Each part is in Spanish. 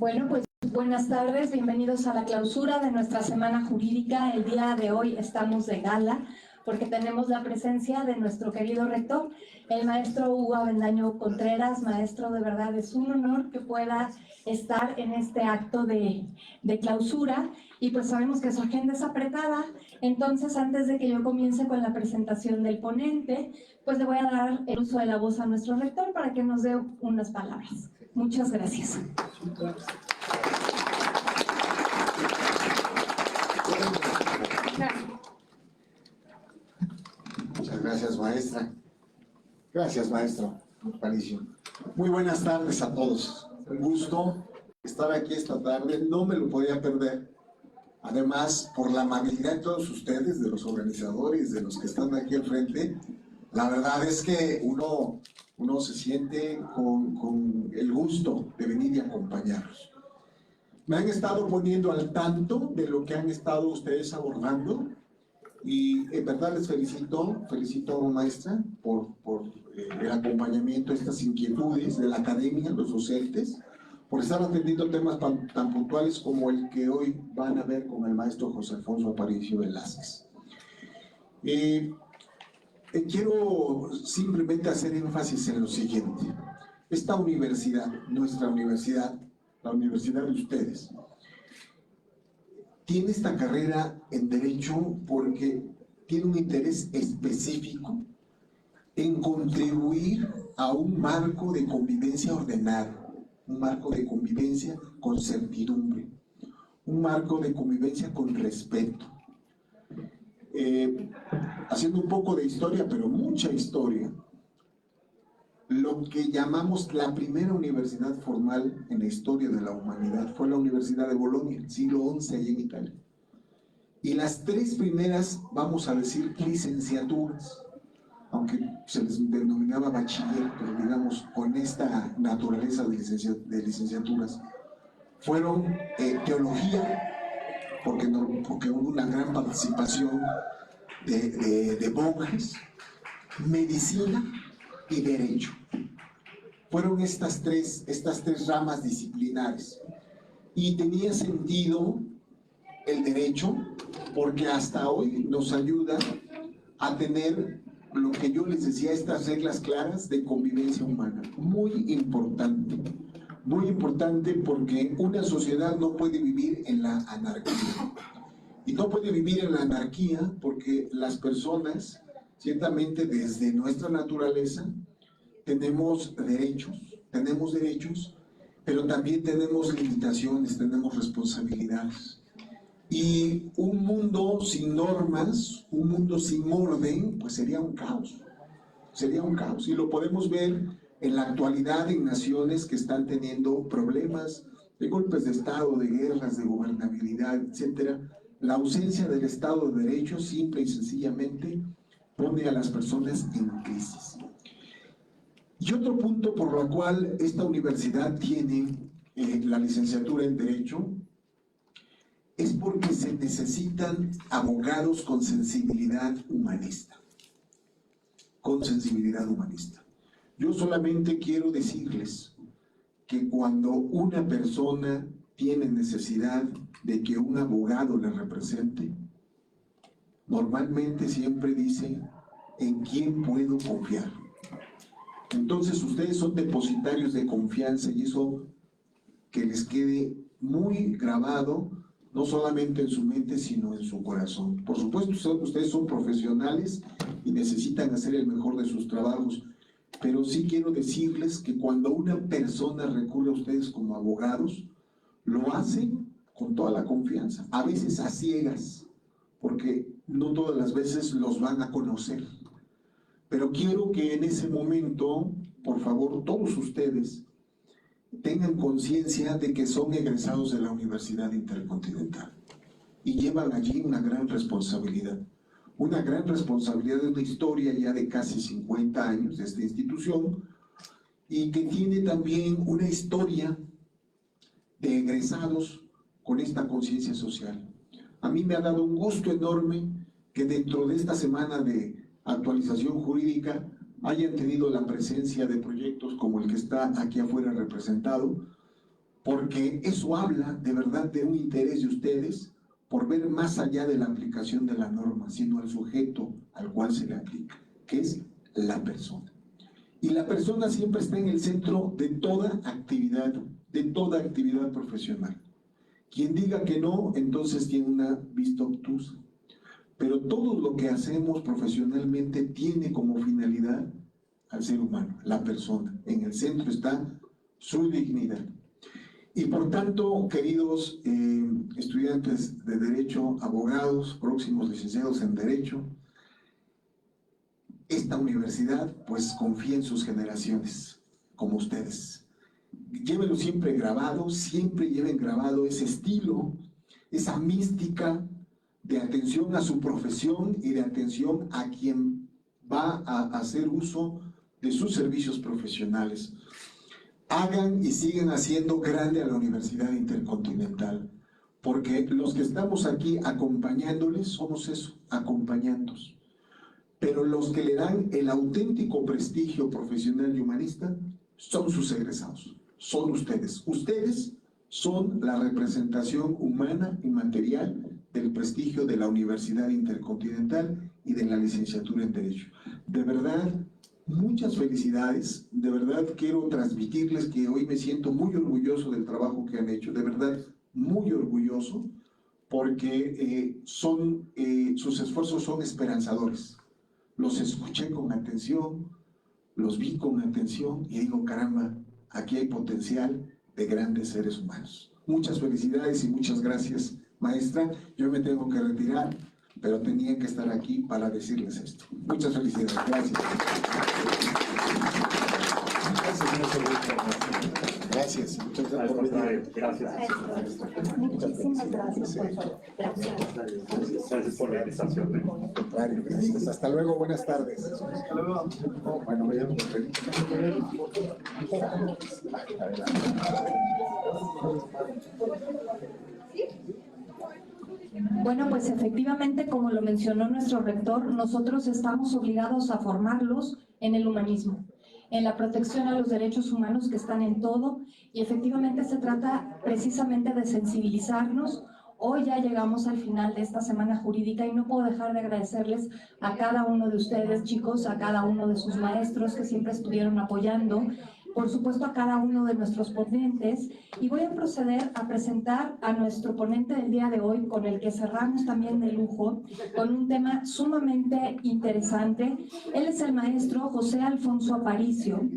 Bueno, pues buenas tardes, bienvenidos a la clausura de nuestra semana jurídica. El día de hoy estamos de gala porque tenemos la presencia de nuestro querido rector, el maestro Hugo Avendaño Contreras. Maestro, de verdad es un honor que pueda estar en este acto de clausura, y pues sabemos que su agenda es apretada. Entonces, antes de que yo comience con la presentación del ponente, pues le voy a dar el uso de la voz a nuestro rector para que nos dé unas palabras. Muchas gracias. Muchas gracias, maestra. Gracias, maestro Aparicio. Muy buenas tardes a todos. Un gusto estar aquí esta tarde. No me lo podía perder. Además, por la amabilidad de todos ustedes, de los organizadores, de los que están aquí al frente, la verdad es que uno se siente con el gusto de venir y acompañarlos. Me han estado poniendo al tanto de lo que han estado ustedes abordando, y en verdad les felicito, maestra, por el acompañamiento a estas inquietudes de la academia, los docentes, por estar atendiendo temas tan puntuales como el que hoy van a ver con el maestro José Alfonso Aparicio Velázquez. Quiero simplemente hacer énfasis en lo siguiente. Esta universidad, nuestra universidad, la universidad de ustedes, tiene esta carrera en Derecho porque tiene un interés específico en contribuir a un marco de convivencia ordenado, un marco de convivencia con certidumbre, un marco de convivencia con respeto. Haciendo un poco de historia, pero mucha historia, lo que llamamos la primera universidad formal en la historia de la humanidad fue la Universidad de Bolonia, siglo XI, allá en Italia. Y las tres primeras, vamos a decir, licenciaturas, aunque se les denominaba bachiller, pero digamos con esta naturaleza de licenciaturas, fueron teología, porque hubo una gran participación de monjes, medicina y derecho. Fueron estas tres ramas disciplinares, y tenía sentido el derecho porque hasta hoy nos ayuda a tener lo que yo les decía, estas reglas claras de convivencia humana. Muy importante porque una sociedad no puede vivir en la anarquía, y no puede vivir en la anarquía porque las personas, ciertamente desde nuestra naturaleza, tenemos derechos, pero también tenemos limitaciones, tenemos responsabilidades. Y un mundo sin normas, un mundo sin orden, pues sería un caos. Y lo podemos ver en la actualidad en naciones que están teniendo problemas de golpes de Estado, de guerras, de gobernabilidad, etcétera. La ausencia del Estado de Derecho simple y sencillamente pone a las personas en crisis. Y otro punto por lo cual esta universidad tiene la licenciatura en Derecho es porque se necesitan abogados con sensibilidad humanista. Yo solamente quiero decirles que cuando una persona tiene necesidad de que un abogado le represente, normalmente siempre dice: ¿en quién puedo confiar? Entonces ustedes son depositarios de confianza, y eso que les quede muy grabado, no solamente en su mente, sino en su corazón. Por supuesto, ustedes son profesionales y necesitan hacer el mejor de sus trabajos, pero sí quiero decirles que cuando una persona recurre a ustedes como abogados, lo hace con toda la confianza, a veces a ciegas, porque no todas las veces los van a conocer. Pero quiero que en ese momento, por favor, todos ustedes tengan conciencia de que son egresados de la Universidad Intercontinental y llevan allí una gran responsabilidad de una historia ya de casi 50 años de esta institución, y que tiene también una historia de egresados con esta conciencia social. A mí me ha dado un gusto enorme que dentro de esta semana de actualización jurídica hayan tenido la presencia de proyectos como el que está aquí afuera representado, porque eso habla de verdad de un interés de ustedes por ver más allá de la aplicación de la norma, sino al sujeto al cual se le aplica, que es la persona. Y la persona siempre está en el centro de toda actividad profesional. Quien diga que no, entonces tiene una vista obtusa. Pero todo lo que hacemos profesionalmente tiene como finalidad al ser humano, la persona. En el centro está su dignidad. Y por tanto, queridos estudiantes de Derecho, abogados, próximos licenciados en Derecho, esta universidad pues confía en sus generaciones, como ustedes. Llévenlo siempre grabado, siempre lleven grabado ese estilo, esa mística de atención a su profesión y de atención a quien va a hacer uso de sus servicios profesionales. Hagan y sigan haciendo grande a la Universidad Intercontinental, porque los que estamos aquí acompañándoles somos eso, acompañandos. Pero los que le dan el auténtico prestigio profesional y humanista son sus egresados, son ustedes. Ustedes son la representación humana y material del prestigio de la Universidad Intercontinental y de la licenciatura en Derecho. De verdad, muchas felicidades. De verdad quiero transmitirles que hoy me siento muy orgulloso del trabajo que han hecho, de verdad muy orgulloso, porque sus esfuerzos son esperanzadores. Los escuché con atención, los vi con atención y digo, caramba, aquí hay potencial de grandes seres humanos. Muchas felicidades y muchas gracias, maestra. Yo me tengo que retirar, pero tenía que estar aquí para decirles esto. Muchas felicidades. Gracias. Gracias. Muchas gracias. Gracias. Muchísimas gracias por favor. Gracias por la invitación. Gracias. Hasta luego. Buenas tardes. Hasta luego. Bueno, veamos. Bueno, pues efectivamente, como lo mencionó nuestro rector, nosotros estamos obligados a formarlos en el humanismo, en la protección a los derechos humanos que están en todo, y efectivamente se trata precisamente de sensibilizarnos. Hoy ya llegamos al final de esta semana jurídica y no puedo dejar de agradecerles a cada uno de ustedes, chicos, a cada uno de sus maestros que siempre estuvieron apoyando, por supuesto a cada uno de nuestros ponentes, y voy a proceder a presentar a nuestro ponente del día de hoy, con el que cerramos también de lujo, con un tema sumamente interesante. Él es el maestro José Alfonso Aparicio,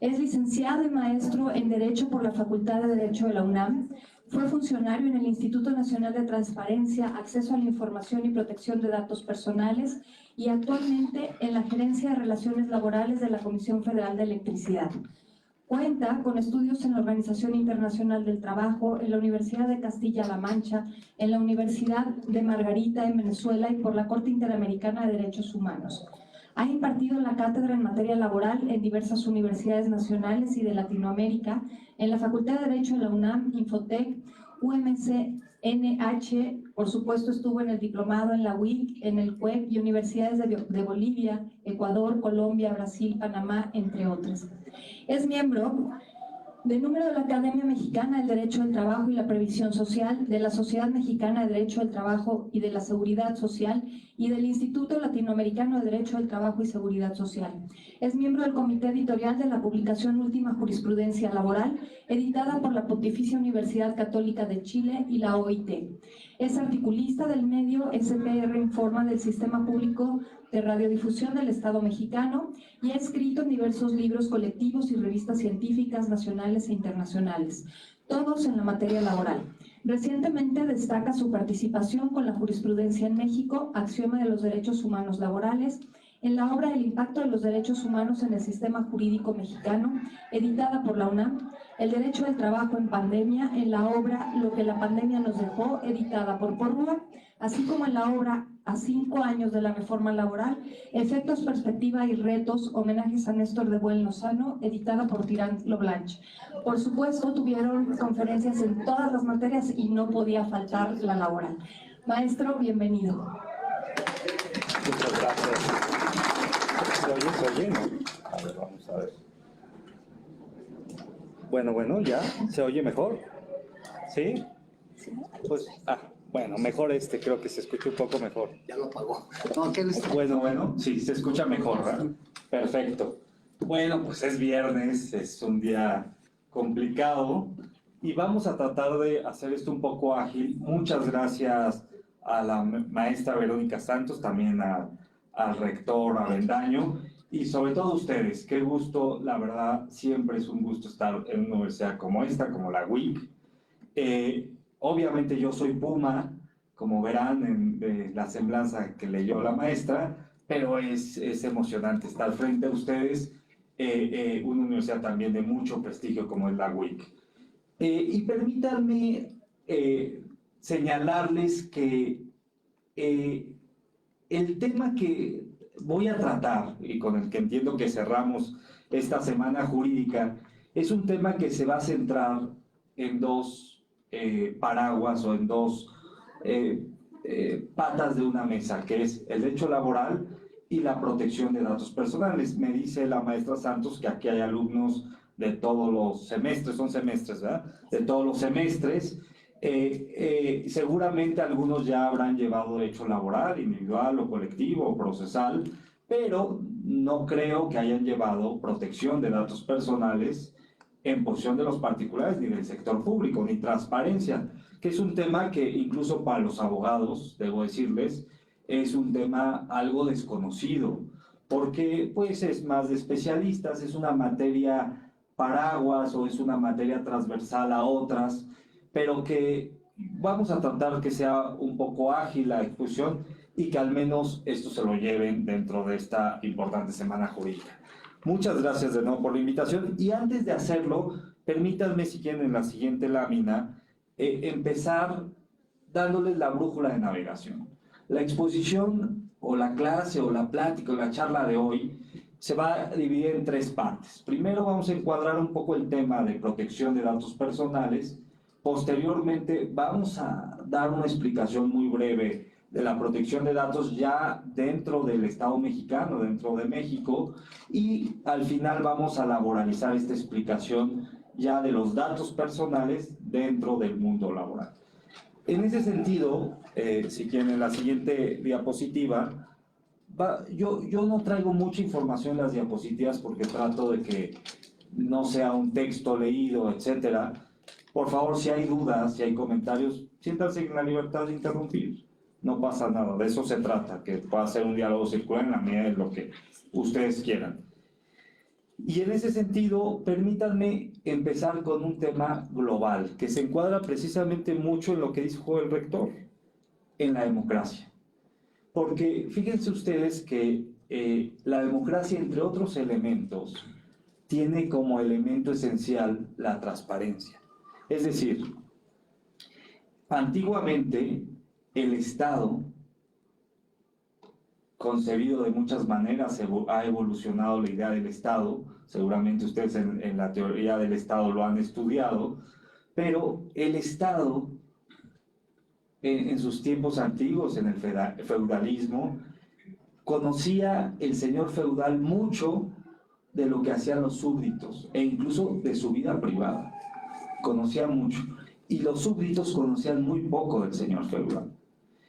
es licenciado y maestro en Derecho por la Facultad de Derecho de la UNAM, fue funcionario en el Instituto Nacional de Transparencia, Acceso a la Información y Protección de Datos Personales y actualmente en la Gerencia de Relaciones Laborales de la Comisión Federal de Electricidad. Cuenta con estudios en la Organización Internacional del Trabajo, en la Universidad de Castilla-La Mancha, en la Universidad de Margarita en Venezuela y por la Corte Interamericana de Derechos Humanos. Ha impartido la cátedra en materia laboral en diversas universidades nacionales y de Latinoamérica, en la Facultad de Derecho de la UNAM, Infotec, UMCNH, por supuesto estuvo en el diplomado en la UIC, en el CUEC y universidades de Bolivia, Ecuador, Colombia, Brasil, Panamá, entre otras. Es miembro del número de la Academia Mexicana del Derecho del Trabajo y la Previsión Social, de la Sociedad Mexicana de Derecho del Trabajo y de la Seguridad Social y del Instituto Latinoamericano de Derecho del Trabajo y Seguridad Social. Es miembro del comité editorial de la publicación Última Jurisprudencia Laboral, editada por la Pontificia Universidad Católica de Chile y la OIT. Es articulista del medio SPR Informa del Sistema Público de Radiodifusión del Estado Mexicano y ha escrito en diversos libros colectivos y revistas científicas nacionales e internacionales, todos en la materia laboral. Recientemente destaca su participación con la jurisprudencia en México, Axioma de los Derechos Humanos Laborales, en la obra El impacto de los derechos humanos en el sistema jurídico mexicano, editada por la UNAM, El derecho del trabajo en pandemia, en la obra Lo que la pandemia nos dejó, editada por Porrúa, así como en la obra A 5 años de la reforma laboral, Efectos, perspectiva y retos, homenajes a Néstor de Buen Lozano, editada por Tirant Lo Blanche. Por supuesto, tuvieron conferencias en todas las materias y no podía faltar la laboral. Maestro, bienvenido. Muchas gracias. ¿Se oye? ¿No? A ver, vamos a ver. Bueno, ya, ¿se oye mejor? ¿Sí? Pues, bueno, mejor creo que se escucha un poco mejor. Ya lo apagó. No, ¿qué les... Bueno, sí, se escucha mejor, ¿verdad? Perfecto. Bueno, pues es viernes, es un día complicado y vamos a tratar de hacer esto un poco ágil. Muchas gracias a la maestra Verónica Santos, también al rector Avendaño y sobre todo a ustedes. Qué gusto, la verdad, siempre es un gusto estar en una universidad como esta, como la UIC. Obviamente yo soy Puma, como verán de la semblanza que leyó la maestra, pero es emocionante estar frente a ustedes, una universidad también de mucho prestigio como es la UIC. Y permítanme señalarles que el tema que voy a tratar y con el que entiendo que cerramos esta semana jurídica es un tema que se va a centrar en dos paraguas o en dos patas de una mesa, que es el derecho laboral y la protección de datos personales. Me dice la maestra Santos que aquí hay alumnos de todos los semestres, son semestres, ¿verdad? De todos los semestres. Seguramente algunos ya habrán llevado derecho laboral, individual o colectivo o procesal, pero no creo que hayan llevado protección de datos personales en posición de los particulares ni del sector público, ni transparencia, que es un tema que incluso para los abogados, debo decirles, es un tema algo desconocido, porque pues es más de especialistas, es una materia paraguas o es una materia transversal a otras, pero que vamos a tratar que sea un poco ágil la exposición y que al menos esto se lo lleven dentro de esta importante semana jurídica. Muchas gracias de nuevo por la invitación y antes de hacerlo, permítanme si quieren en la siguiente lámina empezar dándoles la brújula de navegación. La exposición o la clase o la plática o la charla de hoy se va a dividir en tres partes. Primero vamos a encuadrar un poco el tema de protección de datos personales. Posteriormente vamos a dar una explicación muy breve de la protección de datos ya dentro del Estado mexicano, dentro de México, y al final vamos a laboralizar esta explicación ya de los datos personales dentro del mundo laboral. En ese sentido, si quieren en la siguiente diapositiva, yo no traigo mucha información en las diapositivas porque trato de que no sea un texto leído, etcétera. Por favor, si hay dudas, si hay comentarios, siéntanse en la libertad de interrumpir. No pasa nada, de eso se trata, que pueda ser un diálogo circular en la medida de lo que ustedes quieran. Y en ese sentido, permítanme empezar con un tema global, que se encuadra precisamente mucho en lo que dijo el rector, en la democracia. Porque fíjense ustedes que la democracia, entre otros elementos, tiene como elemento esencial la transparencia. Es decir, antiguamente el Estado, concebido de muchas maneras, ha evolucionado la idea del Estado, seguramente ustedes en la teoría del Estado lo han estudiado, pero el Estado en sus tiempos antiguos, en el feudalismo, conocía el señor feudal mucho de lo que hacían los súbditos e incluso de su vida privada, conocía mucho, y los súbditos conocían muy poco del señor feudal.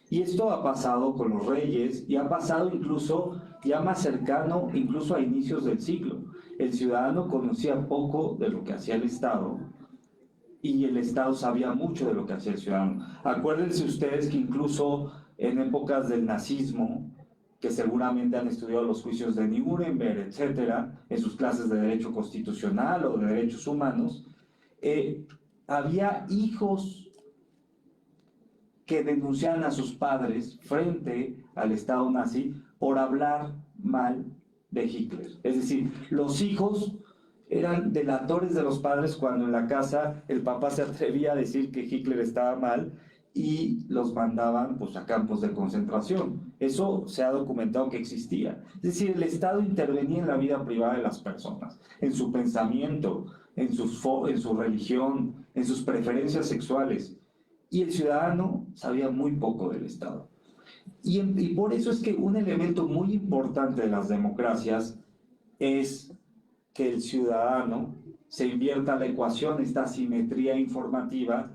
Y esto ha pasado con los reyes y ha pasado incluso ya más cercano, incluso a inicios del siglo. El ciudadano conocía poco de lo que hacía el Estado y el Estado sabía mucho de lo que hacía el ciudadano. Acuérdense ustedes que incluso en épocas del nazismo, que seguramente han estudiado los juicios de Nuremberg, etcétera, en sus clases de derecho constitucional o de derechos humanos, había hijos que denunciaban a sus padres frente al Estado nazi por hablar mal de Hitler. Es decir, los hijos eran delatores de los padres cuando en la casa el papá se atrevía a decir que Hitler estaba mal y los mandaban pues, a campos de concentración. Eso se ha documentado que existía. Es decir, el Estado intervenía en la vida privada de las personas, en su pensamiento, en su religión, en sus preferencias sexuales. Y el ciudadano sabía muy poco del Estado. Y por eso es que un elemento muy importante de las democracias es que el ciudadano se invierta la ecuación, esta asimetría informativa,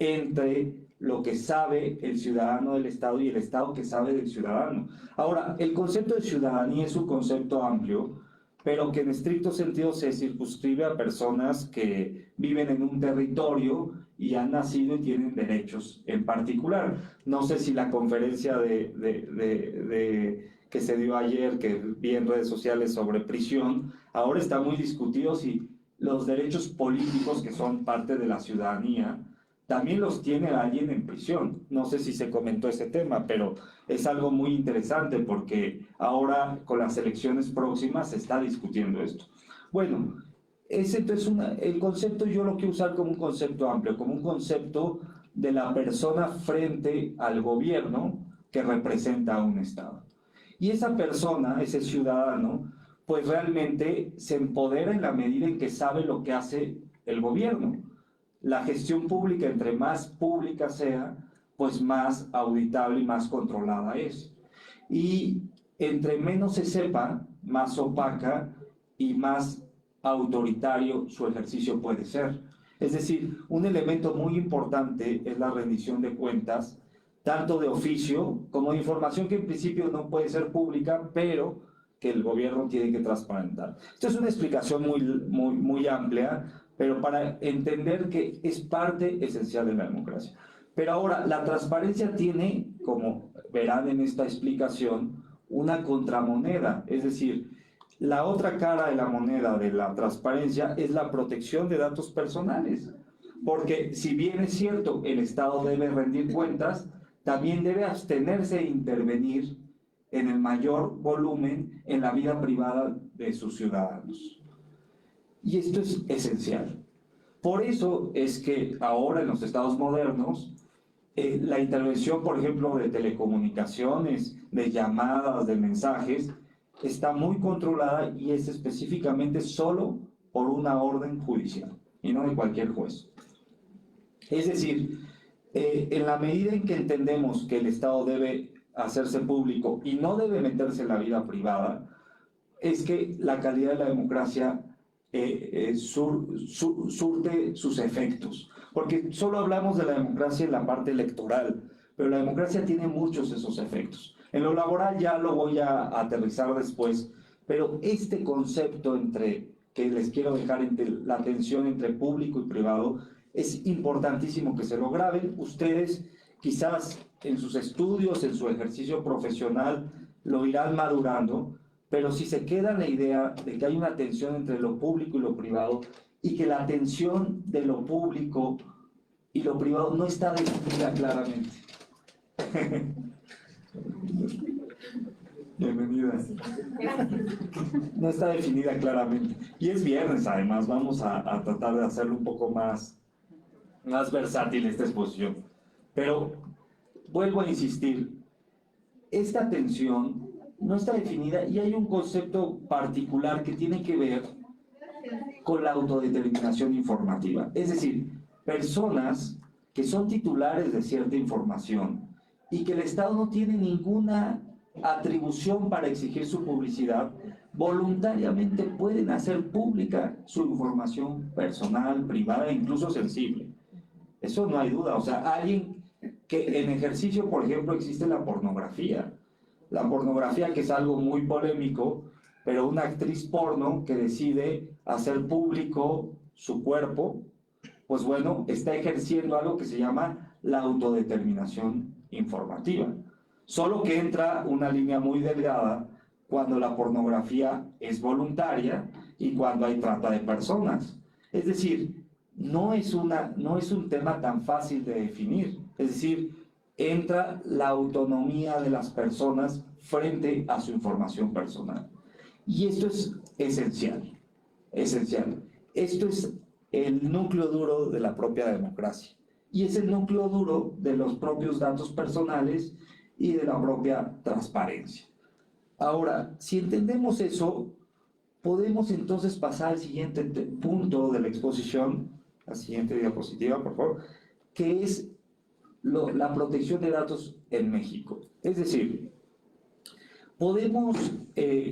entre lo que sabe el ciudadano del Estado y el Estado que sabe del ciudadano. Ahora, el concepto de ciudadanía es un concepto amplio, pero que en estricto sentido se circunscribe a personas que viven en un territorio y han nacido y tienen derechos en particular. No sé si la conferencia que se dio ayer, que vi en redes sociales sobre prisión, ahora está muy discutido si los derechos políticos que son parte de la ciudadanía también los tiene alguien en prisión. No sé si se comentó ese tema, pero es algo muy interesante porque ahora con las elecciones próximas se está discutiendo esto. Bueno, el concepto yo lo quiero usar como un concepto amplio, como un concepto de la persona frente al gobierno que representa a un Estado. Y esa persona, ese ciudadano, pues realmente se empodera en la medida en que sabe lo que hace el gobierno. La gestión pública, entre más pública sea, pues más auditable y más controlada es. Y entre menos se sepa, más opaca y más autoritario su ejercicio puede ser. Es decir, un elemento muy importante es la rendición de cuentas, tanto de oficio como de información que en principio no puede ser pública, pero que el gobierno tiene que transparentar. Esta es una explicación muy amplia, pero para entender que es parte esencial de la democracia. Pero ahora, la transparencia tiene, como verán en esta explicación, una contramoneda, es decir, la otra cara de la moneda de la transparencia es la protección de datos personales, porque si bien es cierto, el Estado debe rendir cuentas, también debe abstenerse de intervenir en el mayor volumen en la vida privada de sus ciudadanos. Y esto es esencial. Por eso es que ahora en los estados modernos, la intervención, por ejemplo, de telecomunicaciones, de llamadas, de mensajes, está muy controlada y es específicamente solo por una orden judicial y no de cualquier juez. Es decir, en la medida en que entendemos que el Estado debe hacerse público y no debe meterse en la vida privada, es que la calidad de la democracia surte sus efectos. Porque solo hablamos de la democracia en la parte electoral, pero la democracia tiene muchos de esos efectos. En lo laboral ya lo voy a aterrizar después, pero este concepto que les quiero dejar entre la tensión entre público y privado es importantísimo que se lo graben. Ustedes quizás en sus estudios, en su ejercicio profesional, lo irán madurando, pero si se queda la idea de que hay una tensión entre lo público y lo privado, y que la tensión de lo público y lo privado no está definida claramente. Bienvenida. No está definida claramente. Y es viernes, además, vamos a tratar de hacerlo un poco más versátil esta exposición. Pero vuelvo a insistir, esta tensión no está definida y hay un concepto particular que tiene que ver con la autodeterminación informativa. Es decir, personas que son titulares de cierta información y que el Estado no tiene ninguna atribución para exigir su publicidad, voluntariamente pueden hacer pública su información personal, privada e incluso sensible. Eso no hay duda. O sea, alguien que en ejercicio, por ejemplo, existe la pornografía. La pornografía, que es algo muy polémico, pero una actriz porno que decide hacer público su cuerpo, pues bueno, está ejerciendo algo que se llama la autodeterminación informativa. Solo que entra una línea muy delgada cuando la pornografía es voluntaria y cuando hay trata de personas. Es decir, no es un tema tan fácil de definir. Es decir, entra la autonomía de las personas frente a su información personal. Y esto es esencial, esencial. Esto es el núcleo duro de la propia democracia. Y es el núcleo duro de los propios datos personales y de la propia transparencia. Ahora, si entendemos eso, podemos entonces pasar al siguiente punto de la exposición, la siguiente diapositiva, por favor, que es la protección de datos en México. Es decir, podemos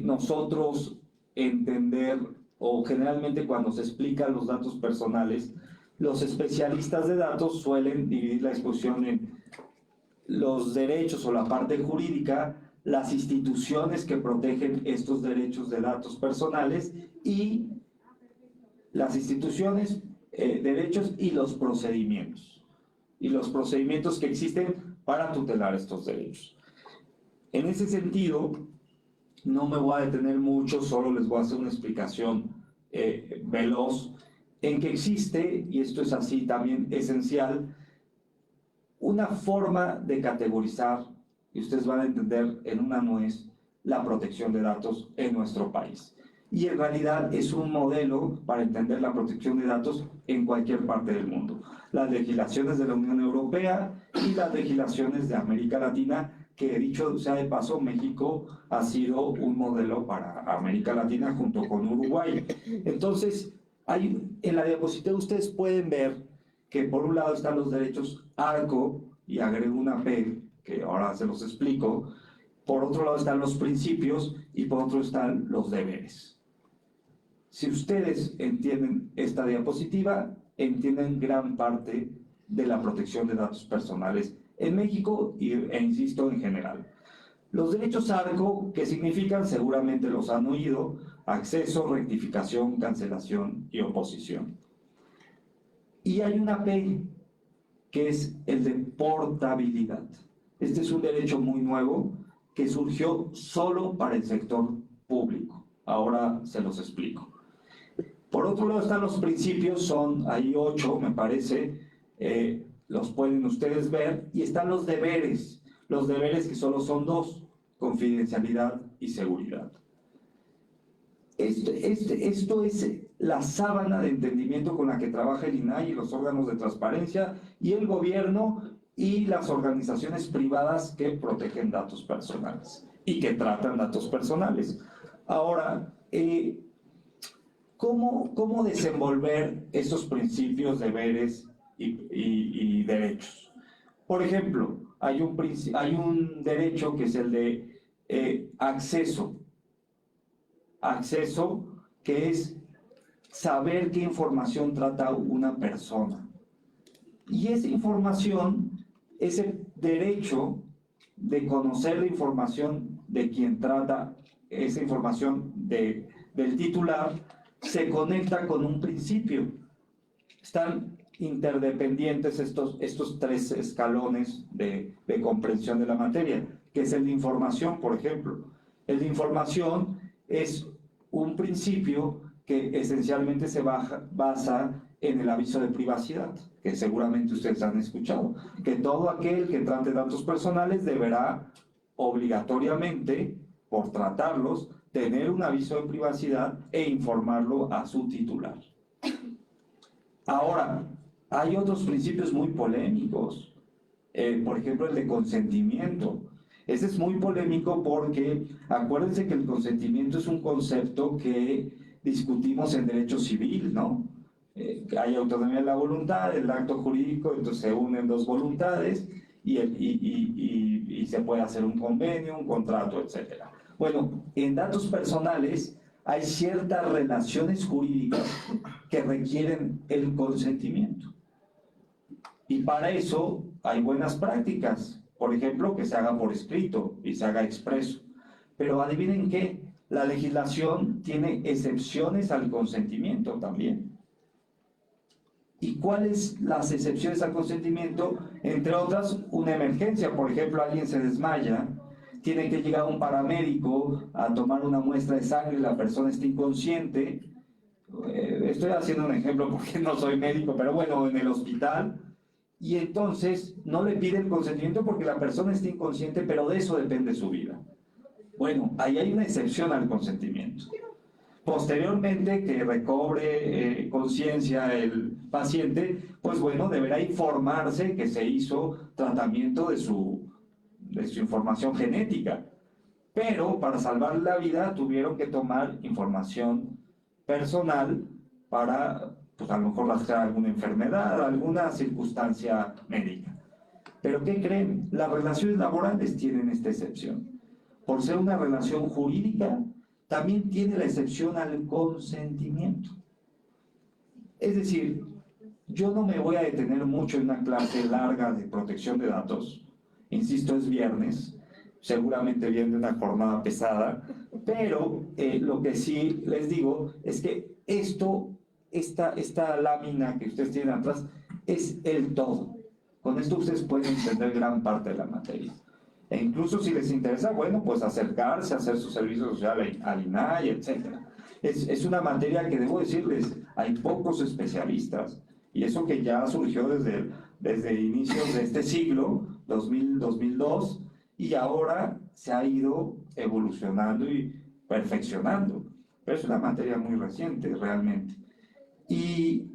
nosotros entender, o generalmente cuando se explican los datos personales, los especialistas de datos suelen dividir la discusión en los derechos o la parte jurídica, las instituciones que protegen estos derechos de datos personales y las instituciones, derechos y los procedimientos. Y los procedimientos que existen para tutelar estos derechos. En ese sentido, no me voy a detener mucho, solo les voy a hacer una explicación veloz en que existe, y esto es así también esencial, una forma de categorizar, y ustedes van a entender en una nuez, la protección de datos en nuestro país. Y en realidad es un modelo para entender la protección de datos en cualquier parte del mundo. Las legislaciones de la Unión Europea y las legislaciones de América Latina, que dicho sea de paso, México ha sido un modelo para América Latina junto con Uruguay. Entonces, en la diapositiva ustedes pueden ver que por un lado están los derechos ARCO, y agrego una P, que ahora se los explico. Por otro lado están los principios y por otro están los deberes. Si ustedes entienden esta diapositiva, entienden gran parte de la protección de datos personales en México e insisto en general. Los derechos ARCO, que significan, seguramente los han oído, acceso, rectificación, cancelación y oposición. Y hay una P, que es el de portabilidad. Este es un derecho muy nuevo que surgió solo para el sector público. Ahora se los explico. Por otro lado están los principios, hay 8 me parece, los pueden ustedes ver, y están los deberes que solo son 2, confidencialidad y seguridad. Esto es la sábana de entendimiento con la que trabaja el INAI y los órganos de transparencia y el gobierno y las organizaciones privadas que protegen datos personales y que tratan datos personales. Ahora, ¿cómo desenvolver esos principios, deberes y derechos? Por ejemplo, hay un derecho que es el de acceso, que es saber qué información trata una persona. Y esa información, ese derecho de conocer la información de quien trata esa información del titular, se conecta con un principio. Están interdependientes estos 3 escalones de comprensión de la materia, que es el de información, por ejemplo. El de información es un principio que esencialmente se basa en el aviso de privacidad, que seguramente ustedes han escuchado, que todo aquel que trate datos personales deberá obligatoriamente, por tratarlos, tener un aviso de privacidad e informarlo a su titular. Ahora, hay otros principios muy polémicos, por ejemplo el de consentimiento. Este es muy polémico porque acuérdense que el consentimiento es un concepto que discutimos en derecho civil, ¿no? Hay autonomía de la voluntad, el acto jurídico, entonces se unen 2 voluntades y se puede hacer un convenio, un contrato, etc. Bueno, en datos personales hay ciertas relaciones jurídicas que requieren el consentimiento. Y para eso hay buenas prácticas, por ejemplo, que se haga por escrito y se haga expreso. Pero adivinen qué, la legislación tiene excepciones al consentimiento también. ¿Y cuáles las excepciones al consentimiento? Entre otras, una emergencia, por ejemplo, alguien se desmaya, tiene que llegar un paramédico a tomar una muestra de sangre, la persona está inconsciente. Estoy haciendo un ejemplo porque no soy médico, pero bueno, en el hospital. Y entonces no le pide el consentimiento porque la persona está inconsciente, pero de eso depende su vida. Bueno, ahí hay una excepción al consentimiento. Posteriormente, que recobre conciencia el paciente, pues bueno, deberá informarse que se hizo tratamiento de su información genética. Pero para salvar la vida tuvieron que tomar información personal para, pues a lo mejor rastrear alguna enfermedad, alguna circunstancia médica. Pero ¿qué creen? Las relaciones laborales tienen esta excepción. Por ser una relación jurídica, también tiene la excepción al consentimiento. Es decir, Yo no me voy a detener mucho en una clase larga de protección de datos. Insisto, es viernes, seguramente viene una jornada pesada, pero lo que sí les digo es que esta lámina que ustedes tienen atrás es el todo. Con esto ustedes pueden entender gran parte de la materia. E incluso si les interesa, bueno, pues acercarse a hacer su servicio social al INAI, etc. Es una materia que, debo decirles, hay pocos especialistas, y eso que ya surgió desde inicios de este siglo, 2002, y ahora se ha ido evolucionando y perfeccionando. Pero es una materia muy reciente, realmente. Y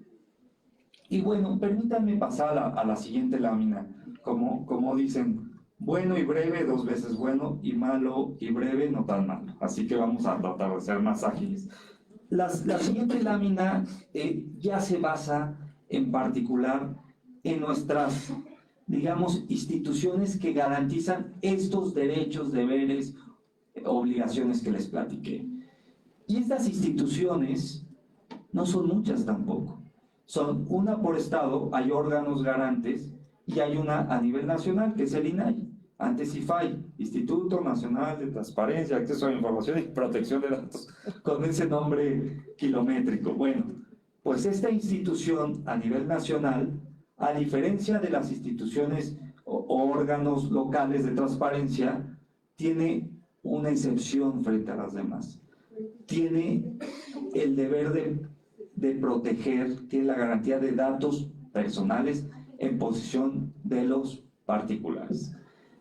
bueno, permítanme pasar a la siguiente lámina. Como dicen, bueno y breve, 2 veces bueno, y malo y breve, no tan malo. Así que vamos a tratar de ser más ágiles. La siguiente lámina ya se basa en particular en nuestras, digamos, instituciones que garantizan estos derechos, deberes, obligaciones que les platiqué. Y estas instituciones no son muchas tampoco. Son una por estado, hay órganos garantes, y hay una a nivel nacional, que es el INAI, antes IFAI, Instituto Nacional de Transparencia, Acceso a la Información y Protección de Datos, con ese nombre kilométrico. Bueno, pues esta institución a nivel nacional, a diferencia de las instituciones o órganos locales de transparencia, tiene una excepción frente a las demás. Tiene el deber de proteger, tiene la garantía de datos personales en posesión de los particulares.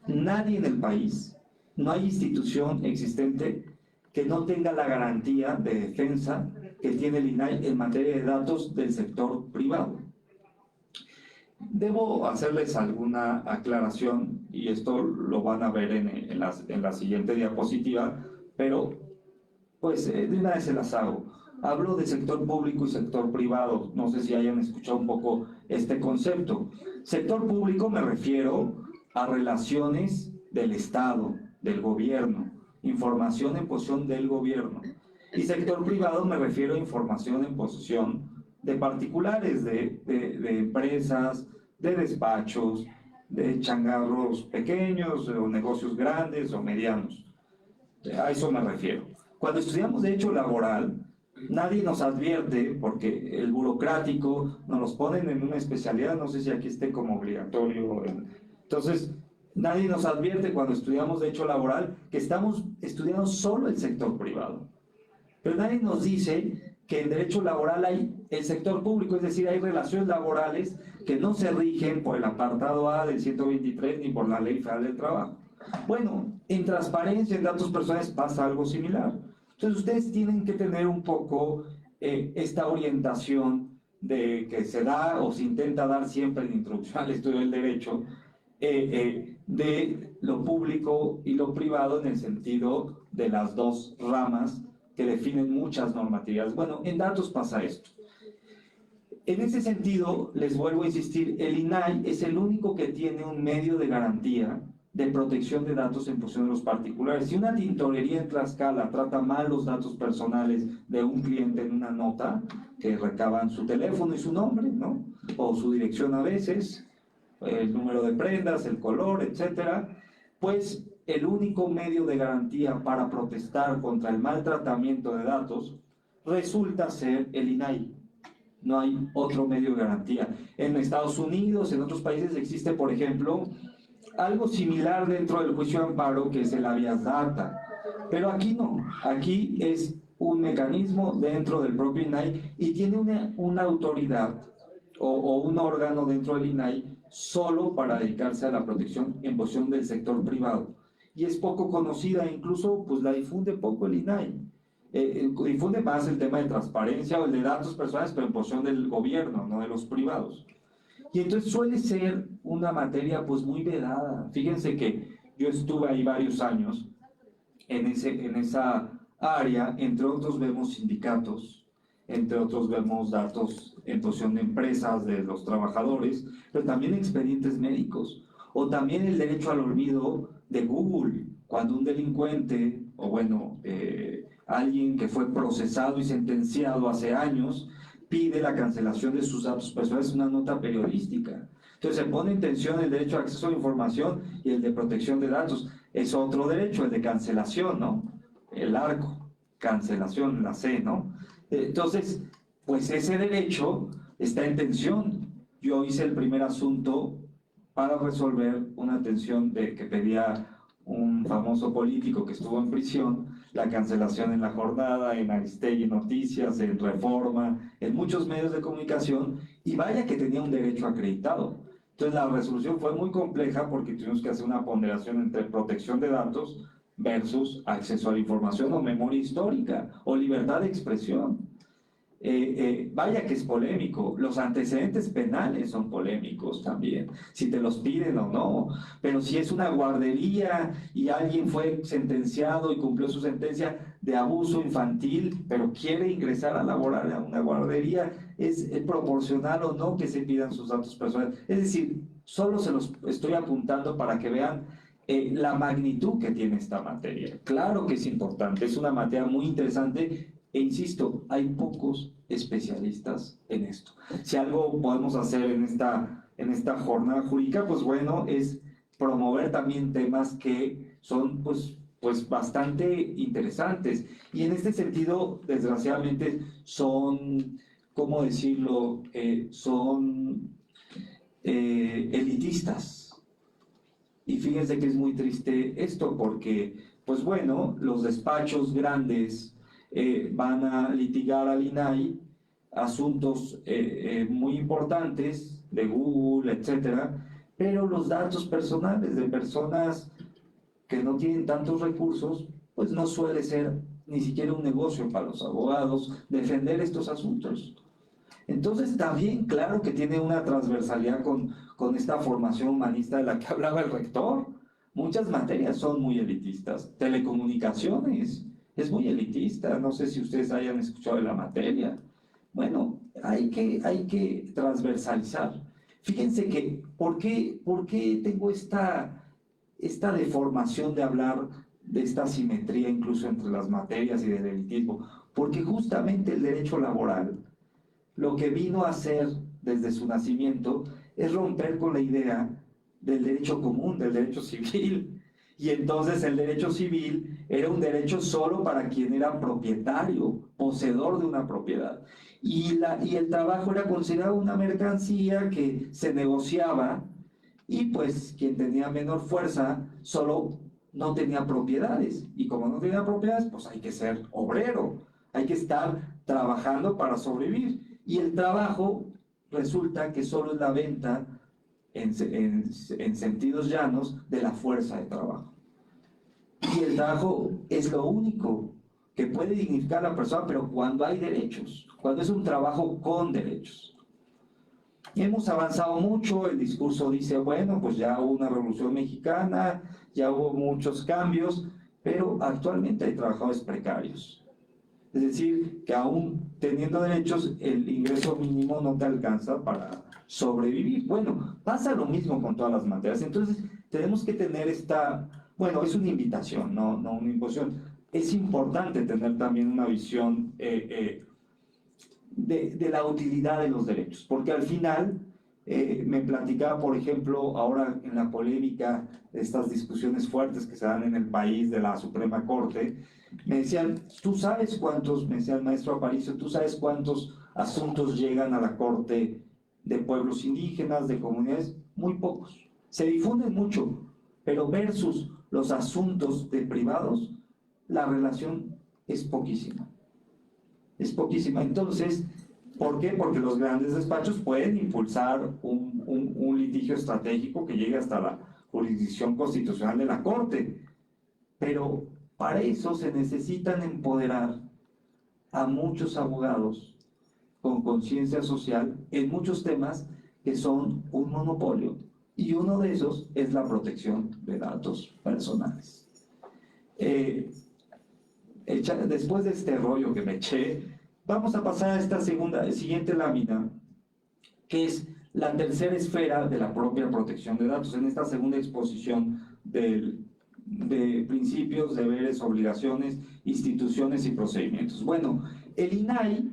Nadie en el país, no hay institución existente que no tenga la garantía de defensa que tiene el INAI en materia de datos del sector privado. Debo hacerles alguna aclaración, y esto lo van a ver en la siguiente diapositiva, pero pues de una vez se las hago. Hablo de sector público y sector privado, no sé si hayan escuchado un poco este concepto. Sector público me refiero a relaciones del Estado, del gobierno, información en posesión del gobierno. Y sector privado me refiero a información en posesión de particulares, de empresas, de despachos, de changarros pequeños o negocios grandes o medianos. A eso me refiero. Cuando estudiamos derecho laboral, nadie nos advierte, porque el burocrático nos los ponen en una especialidad, no sé si aquí esté como obligatorio. Entonces, nadie nos advierte cuando estudiamos derecho laboral que estamos estudiando solo el sector privado. Pero nadie nos dice que en derecho laboral hay el sector público, es decir, hay relaciones laborales que no se rigen por el apartado A del 123 ni por la Ley Federal del Trabajo. Bueno, en transparencia, en datos personales pasa algo similar. Entonces ustedes tienen que tener un poco esta orientación de que se da o se intenta dar siempre en introducción al estudio del derecho, de lo público y lo privado en el sentido de las dos ramas que definen muchas normatividades. Bueno, en datos pasa esto. En ese sentido, les vuelvo a insistir, el INAI es el único que tiene un medio de garantía de protección de datos en posesión de los particulares. Si una tintorería en Tlaxcala trata mal los datos personales de un cliente en una nota, que recaban su teléfono y su nombre, ¿no? O su dirección a veces, el número de prendas, el color, etcétera, pues el único medio de garantía para protestar contra el maltratamiento de datos resulta ser el INAI. No hay otro medio de garantía. En Estados Unidos, en otros países existe, por ejemplo, algo similar dentro del juicio de amparo, que es el habeas data, pero aquí no, aquí es un mecanismo dentro del propio INAI y tiene una autoridad o un órgano dentro del INAI solo para dedicarse a la protección en posesión del sector privado, y es poco conocida, incluso pues la difunde poco el INAI. Difunde más el tema de transparencia o el de datos personales, pero en posesión del gobierno, no de los privados. Y entonces suele ser una materia pues muy vedada. Fíjense que yo estuve ahí varios años en esa área. Entre otros vemos sindicatos, entre otros vemos datos en posesión de empresas, de los trabajadores, pero también expedientes médicos, o también el derecho al olvido de Google, cuando un delincuente, o bueno, alguien que fue procesado y sentenciado hace años, pide la cancelación de sus datos personales en una nota periodística. Entonces se pone en tensión el derecho a acceso a la información y el de protección de datos. Es otro derecho, el de cancelación, ¿no? El arco, cancelación, la C, ¿no? Entonces, pues ese derecho está en tensión. Yo hice el primer asunto para resolver una tensión que pedía un famoso político que estuvo en prisión, la cancelación en La Jornada, en Aristegui Noticias, en Reforma, en muchos medios de comunicación, y vaya que tenía un derecho acreditado. Entonces la resolución fue muy compleja porque tuvimos que hacer una ponderación entre protección de datos versus acceso a la información o memoria histórica o libertad de expresión. Vaya que es polémico, los antecedentes penales son polémicos también, si te los piden o no, pero si es una guardería y alguien fue sentenciado y cumplió su sentencia de abuso infantil, pero quiere ingresar a laborar a una guardería, ¿es proporcional o no que se pidan sus datos personales? Es decir, solo se los estoy apuntando para que vean la magnitud que tiene esta materia. Claro que es importante, es una materia muy interesante. E insisto, hay pocos especialistas en esto. Si algo podemos hacer en esta jornada jurídica, pues bueno, es promover también temas que son pues bastante interesantes. Y en este sentido, desgraciadamente, son, ¿cómo decirlo? Son elitistas. Y fíjense que es muy triste esto, porque, pues bueno, los despachos grandes van a litigar al INAI asuntos muy importantes de Google, etcétera, pero los datos personales de personas que no tienen tantos recursos, pues no suele ser ni siquiera un negocio para los abogados defender estos asuntos. Entonces también, claro que tiene una transversalidad con esta formación humanista de la que hablaba el rector. Muchas materias son muy elitistas. Telecomunicaciones es muy elitista, no sé si ustedes hayan escuchado de la materia. Bueno, hay que transversalizar. Fíjense que, ¿por qué tengo esta deformación de hablar de esta asimetría incluso entre las materias y del elitismo? Porque justamente el derecho laboral, lo que vino a hacer desde su nacimiento, es romper con la idea del derecho común, del derecho civil. Y entonces el derecho civil era un derecho solo para quien era propietario, poseedor de una propiedad. Y el trabajo era considerado una mercancía que se negociaba, y pues quien tenía menor fuerza solo no tenía propiedades. Y como no tenía propiedades, pues hay que ser obrero, hay que estar trabajando para sobrevivir. Y el trabajo resulta que solo es la venta en sentidos llanos de la fuerza de trabajo. Y el trabajo es lo único que puede dignificar a la persona, pero cuando hay derechos, cuando es un trabajo con derechos. Y hemos avanzado mucho, el discurso dice, bueno, pues ya hubo una revolución mexicana, ya hubo muchos cambios, pero actualmente hay trabajadores precarios. Es decir, que aún teniendo derechos, el ingreso mínimo no te alcanza para sobrevivir. Bueno, pasa lo mismo con todas las materias. Entonces, tenemos que tener bueno, es una invitación, no una imposición. Es importante tener también una visión de la utilidad de los derechos, porque al final, me platicaba, por ejemplo, ahora en la polémica de estas discusiones fuertes que se dan en el país de la Suprema Corte, me decían, me decía el maestro Aparicio, ¿tú sabes cuántos asuntos llegan a la Corte de pueblos indígenas, de comunidades? Muy pocos. Se difunden mucho, pero versus los asuntos de privados, la relación es poquísima. Es poquísima. Entonces, ¿por qué? Porque los grandes despachos pueden impulsar un litigio estratégico que llegue hasta la jurisdicción constitucional de la Corte, pero para eso se necesitan empoderar a muchos abogados con conciencia social en muchos temas que son un monopolio, y uno de esos es la protección de datos personales. Después de este rollo que me eché, vamos a pasar a esta siguiente lámina, que es la tercera esfera de la propia protección de datos, en esta segunda exposición de principios, deberes, obligaciones, instituciones y procedimientos. Bueno, el INAI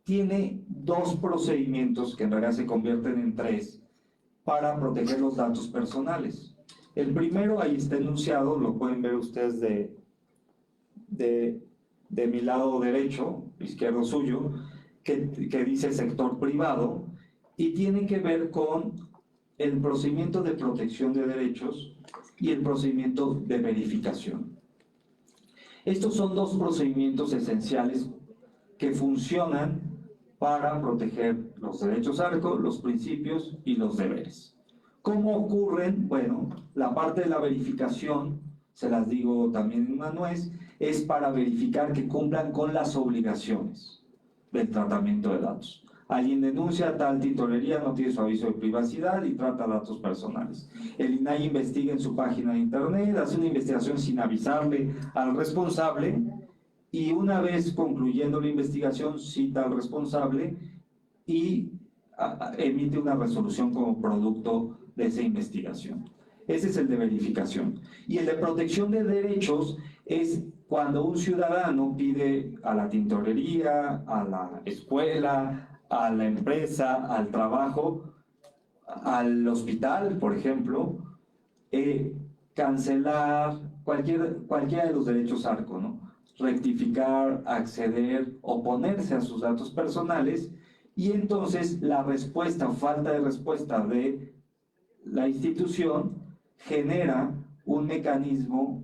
tiene dos procedimientos que en realidad se convierten en tres para proteger los datos personales. El primero, ahí está enunciado, lo pueden ver ustedes de mi lado derecho, izquierdo suyo, que dice sector privado, y tiene que ver con el procedimiento de protección de derechos y el procedimiento de verificación. Estos son dos procedimientos esenciales que funcionan para proteger los derechos ARCO, los principios y los deberes. ¿Cómo ocurren? Bueno, la parte de la verificación, se las digo también en una nuez, es para verificar que cumplan con las obligaciones del tratamiento de datos. Alguien denuncia tal titulería, no tiene su aviso de privacidad y trata datos personales. El INAI investiga en su página de internet, hace una investigación sin avisarle al responsable y una vez concluyendo la investigación cita al responsable y emite una resolución como producto de esa investigación. Ese es el de verificación. Y el de protección de derechos es cuando un ciudadano pide a la tintorería, a la escuela, a la empresa, al trabajo, al hospital, por ejemplo, cancelar cualquiera de los derechos ARCO, ¿no? Rectificar, acceder, oponerse a sus datos personales, y entonces la respuesta o falta de respuesta de la institución genera un mecanismo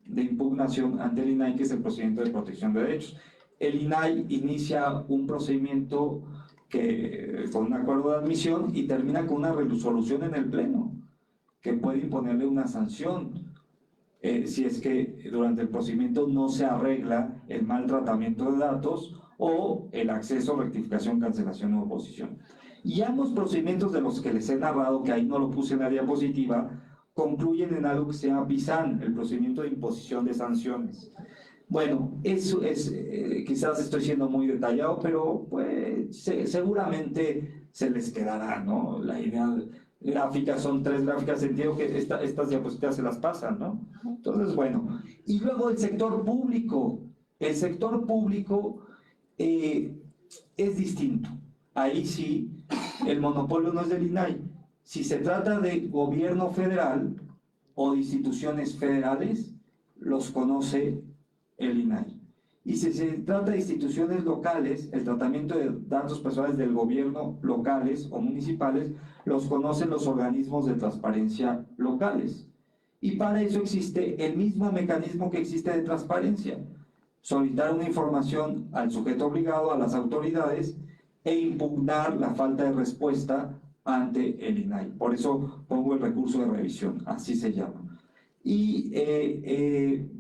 de impugnación ante el INAI, que es el procedimiento de protección de derechos. El INAI inicia un procedimiento con un acuerdo de admisión y termina con una resolución en el Pleno, que puede imponerle una sanción si es que durante el procedimiento no se arregla el mal tratamiento de datos o el acceso, rectificación, cancelación o oposición. Y ambos procedimientos de los que les he narrado, que ahí no lo puse en la diapositiva, concluyen en algo que se llama PISAN, el procedimiento de imposición de sanciones. Bueno, eso es, quizás estoy siendo muy detallado, pero pues seguramente se les quedará, ¿no? La idea gráfica, son tres gráficas, entiendo que estas diapositivas se las pasan, ¿no? Entonces, bueno, y luego el sector público. El sector público es distinto. Ahí sí, el monopolio no es del INAI. Si se trata de gobierno federal o de instituciones federales, los conoce el INAI. Y si se trata de instituciones locales, el tratamiento de datos personales del gobierno locales o municipales, los conocen los organismos de transparencia locales. Y para eso existe el mismo mecanismo que existe de transparencia: solicitar una información al sujeto obligado, a las autoridades, e impugnar la falta de respuesta ante el INAI. Por eso pongo el recurso de revisión, así se llama. Y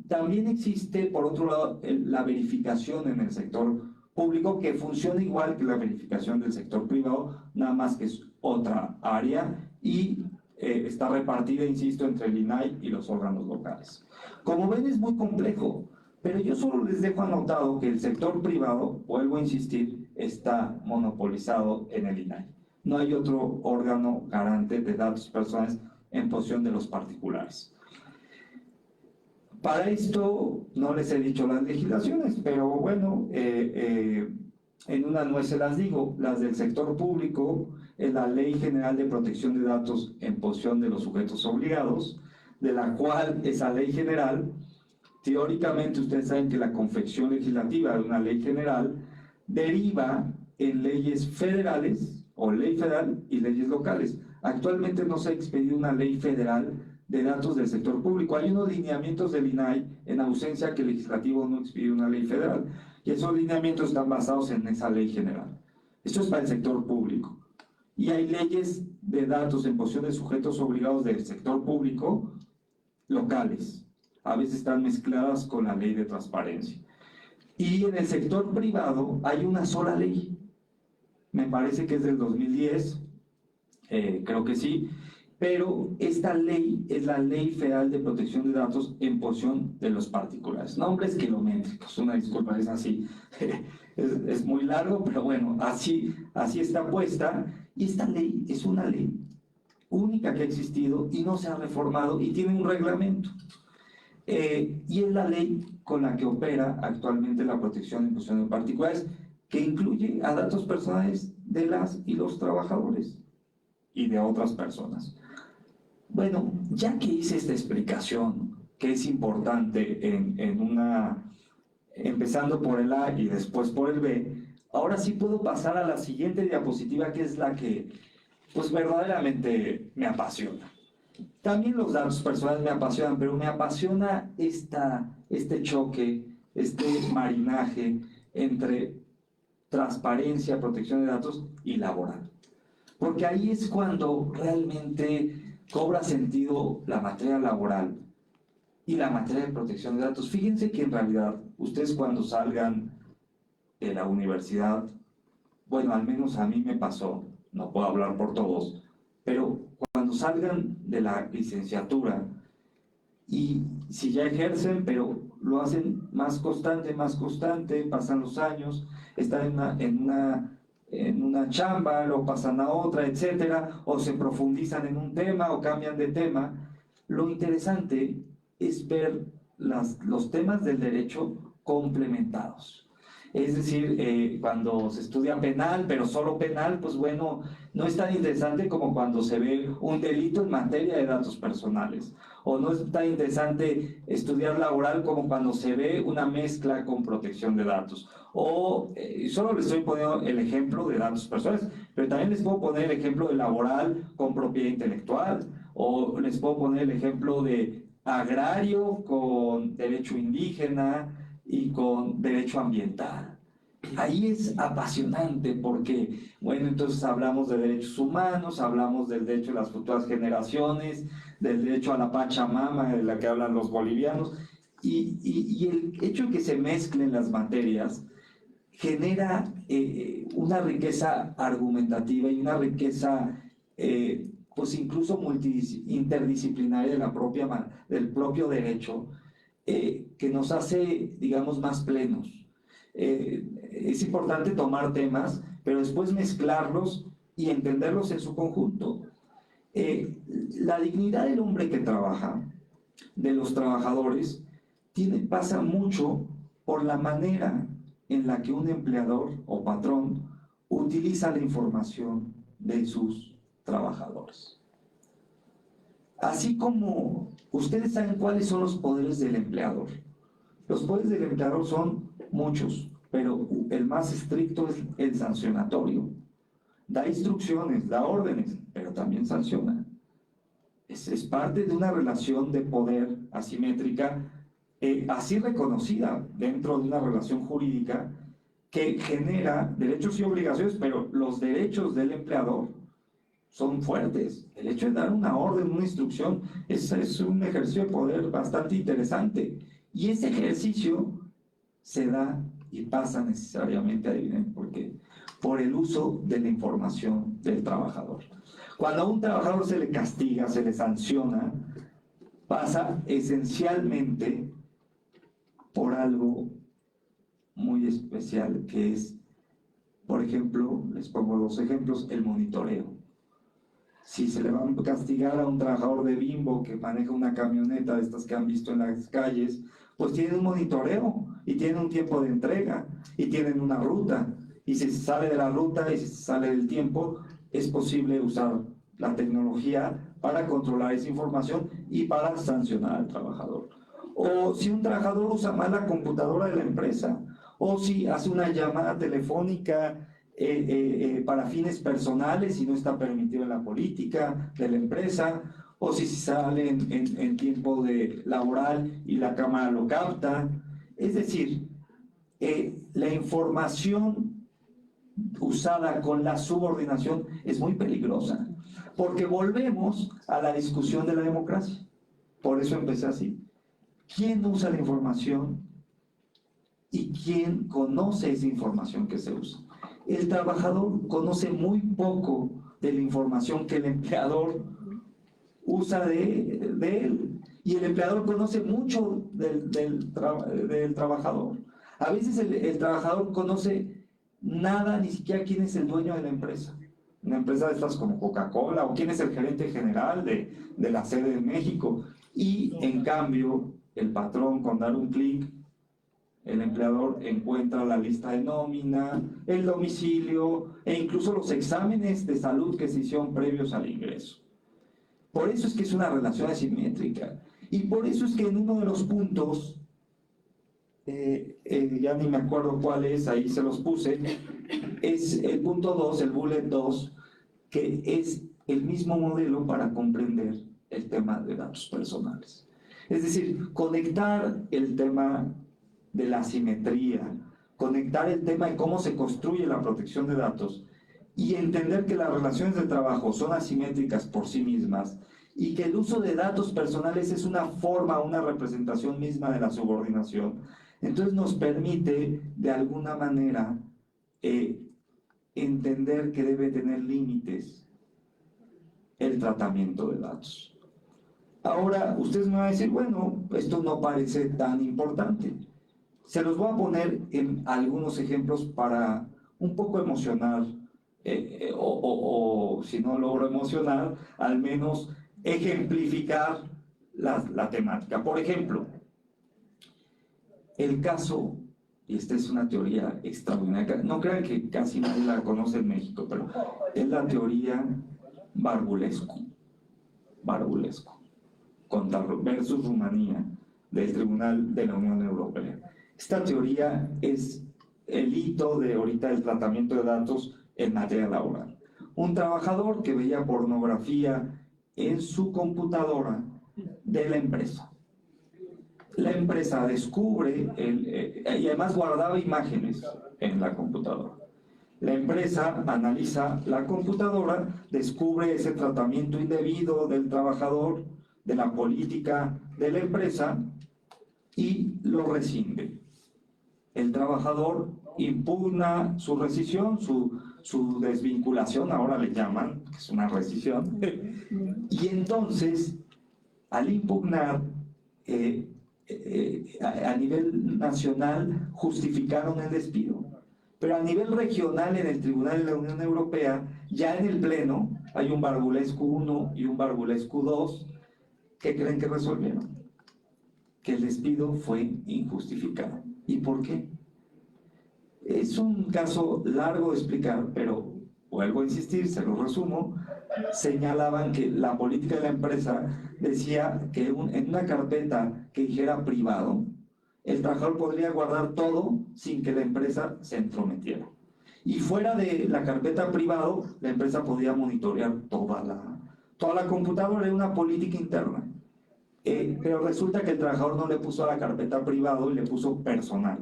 también existe, por otro lado, la verificación en el sector público, que funciona igual que la verificación del sector privado, nada más que es otra área y está repartida, insisto, entre el INAI y los órganos locales. Como ven, es muy complejo, pero yo solo les dejo anotado que el sector privado, vuelvo a insistir, está monopolizado en el INAI. No hay otro órgano garante de datos personales en posesión de los particulares. Para esto no les he dicho las legislaciones, pero bueno, en una nuez se las digo. Las del sector público es la Ley General de Protección de Datos en posesión de los sujetos obligados, de la cual esa ley general, teóricamente ustedes saben que la confección legislativa de una ley general deriva en leyes federales o ley federal y leyes locales. Actualmente no se ha expedido una ley federal de datos del sector público. Hay unos lineamientos del INAI en ausencia que el legislativo no expide una ley federal, y esos lineamientos están basados en esa ley general. Esto es para el sector público. Y hay leyes de datos en posesión de sujetos obligados del sector público locales. A veces están mezcladas con la ley de transparencia. Y en el sector privado hay una sola ley. Me parece que es del 2010, creo que sí. Pero esta ley es la Ley Federal de Protección de Datos en posesión de los particulares. Nombres kilométricos, una disculpa, es así. Es muy largo, pero bueno, así está puesta. Y esta ley es una ley única que ha existido y no se ha reformado y tiene un reglamento. Y es la ley con la que opera actualmente la protección en posesión de particulares. que incluye a datos personales de las y los trabajadores y de otras personas. Bueno, ya que hice esta explicación, que es importante empezando por el A y después por el B, ahora sí puedo pasar a la siguiente diapositiva, que es la que pues verdaderamente me apasiona. También los datos personales me apasionan, pero me apasiona este choque, este marinaje entre transparencia, protección de datos y laboral. Porque ahí es cuando realmente cobra sentido la materia laboral y la materia de protección de datos. Fíjense que en realidad ustedes cuando salgan de la universidad, bueno, al menos a mí me pasó, no puedo hablar por todos, pero cuando salgan de la licenciatura y si ya ejercen, pero lo hacen más constante, pasan los años, están en una chamba, lo pasan a otra, etcétera, o se profundizan en un tema o cambian de tema. Lo interesante es ver los temas del derecho complementados. Es decir, cuando se estudia penal, pero solo penal, pues bueno, no es tan interesante como cuando se ve un delito en materia de datos personales. O no es tan interesante estudiar laboral como cuando se ve una mezcla con protección de datos. O solo les estoy poniendo el ejemplo de datos personales, pero también les puedo poner el ejemplo de laboral con propiedad intelectual, o les puedo poner el ejemplo de agrario con derecho indígena y con derecho ambiental. Ahí es apasionante porque, bueno, entonces hablamos de derechos humanos, hablamos del derecho a las futuras generaciones, del derecho a la Pachamama, de la que hablan los bolivianos, y el hecho de que se mezclen las materias genera una riqueza argumentativa y una riqueza pues incluso interdisciplinaria del propio derecho, que nos hace, digamos, más plenos. Es importante tomar temas, pero después mezclarlos y entenderlos en su conjunto. La dignidad del hombre que trabaja, de los trabajadores, pasa mucho por la manera en la que un empleador o patrón utiliza la información de sus trabajadores. Así como ustedes saben cuáles son los poderes del empleador. Los poderes del empleador son muchos, pero el más estricto es el sancionatorio. Da instrucciones, da órdenes, pero también sanciona. Es parte de una relación de poder asimétrica, así reconocida dentro de una relación jurídica que genera derechos y obligaciones, pero los derechos del empleador son fuertes. El hecho de dar una orden, una instrucción, es un ejercicio de poder bastante interesante. Y ese ejercicio se da y pasa necesariamente, adivinen por qué, por el uso de la información del trabajador. Cuando a un trabajador se le castiga, se le sanciona, pasa esencialmente por algo muy especial, que es, por ejemplo, les pongo dos ejemplos, el monitoreo. Si se le va a castigar a un trabajador de Bimbo que maneja una camioneta de estas que han visto en las calles, pues tienen un monitoreo y tienen un tiempo de entrega y tienen una ruta. Y si se sale de la ruta y si se sale del tiempo, es posible usar la tecnología para controlar esa información y para sancionar al trabajador. O si un trabajador usa mal la computadora de la empresa, o si hace una llamada telefónica para fines personales y no está permitido en la política de la empresa, o si sale en tiempo laboral y la cámara lo capta. Es decir, la información usada con la subordinación es muy peligrosa, porque volvemos a la discusión de la democracia. Por eso empecé así. ¿Quién usa la información y quién conoce esa información que se usa? El trabajador conoce muy poco de la información que el empleador usa de él, y el empleador conoce mucho del trabajador. A veces el trabajador conoce nada, ni siquiera quién es el dueño de la empresa. Una empresa de estas como Coca-Cola, o quién es el gerente general de la sede de México. Y en cambio, el patrón, con dar un clic, el empleador encuentra la lista de nómina, el domicilio e incluso los exámenes de salud que se hicieron previos al ingreso. Por eso es que es una relación asimétrica. Y por eso es que en uno de los puntos, ya ni me acuerdo cuál es, ahí se los puse, es el punto 2, el bullet 2, que es el mismo modelo para comprender el tema de datos personales. Es decir, conectar el tema de la asimetría, conectar el tema de cómo se construye la protección de datos y entender que las relaciones de trabajo son asimétricas por sí mismas y que el uso de datos personales es una forma, una representación misma de la subordinación. Entonces nos permite de alguna manera entender que debe tener límites el tratamiento de datos. Ahora, ustedes me van a decir, bueno, esto no parece tan importante. Se los voy a poner en algunos ejemplos para un poco emocionar, o si no logro emocionar, al menos ejemplificar la temática. Por ejemplo, el caso, y esta es una teoría extraordinaria, no crean que casi nadie la conoce en México, pero es la teoría Barbulescu versus Rumanía del Tribunal de la Unión Europea. Esta teoría es el hito de ahorita del tratamiento de datos en materia laboral. Un trabajador que veía pornografía en su computadora de la empresa. La empresa descubre, y además guardaba imágenes en la computadora. La empresa analiza la computadora, descubre ese tratamiento indebido del trabajador, de la política de la empresa y lo rescinde. El trabajador impugna su rescisión, su desvinculación, ahora le llaman, que es una rescisión, y entonces, al impugnar, a nivel nacional justificaron el despido, pero a nivel regional en el Tribunal de la Unión Europea, ya en el Pleno, hay un Barbulescu 1 y un Barbulescu 2, ¿qué creen que resolvieron? Que el despido fue injustificado. ¿Y por qué? Es un caso largo de explicar, pero vuelvo a insistir, se lo resumo. Señalaban que la política de la empresa decía que en una carpeta que dijera privado, el trabajador podría guardar todo sin que la empresa se entrometiera. Y fuera de la carpeta privado, la empresa podía monitorear toda la computadora, era una política interna. Pero resulta que el trabajador no le puso a la carpeta privado y le puso personal.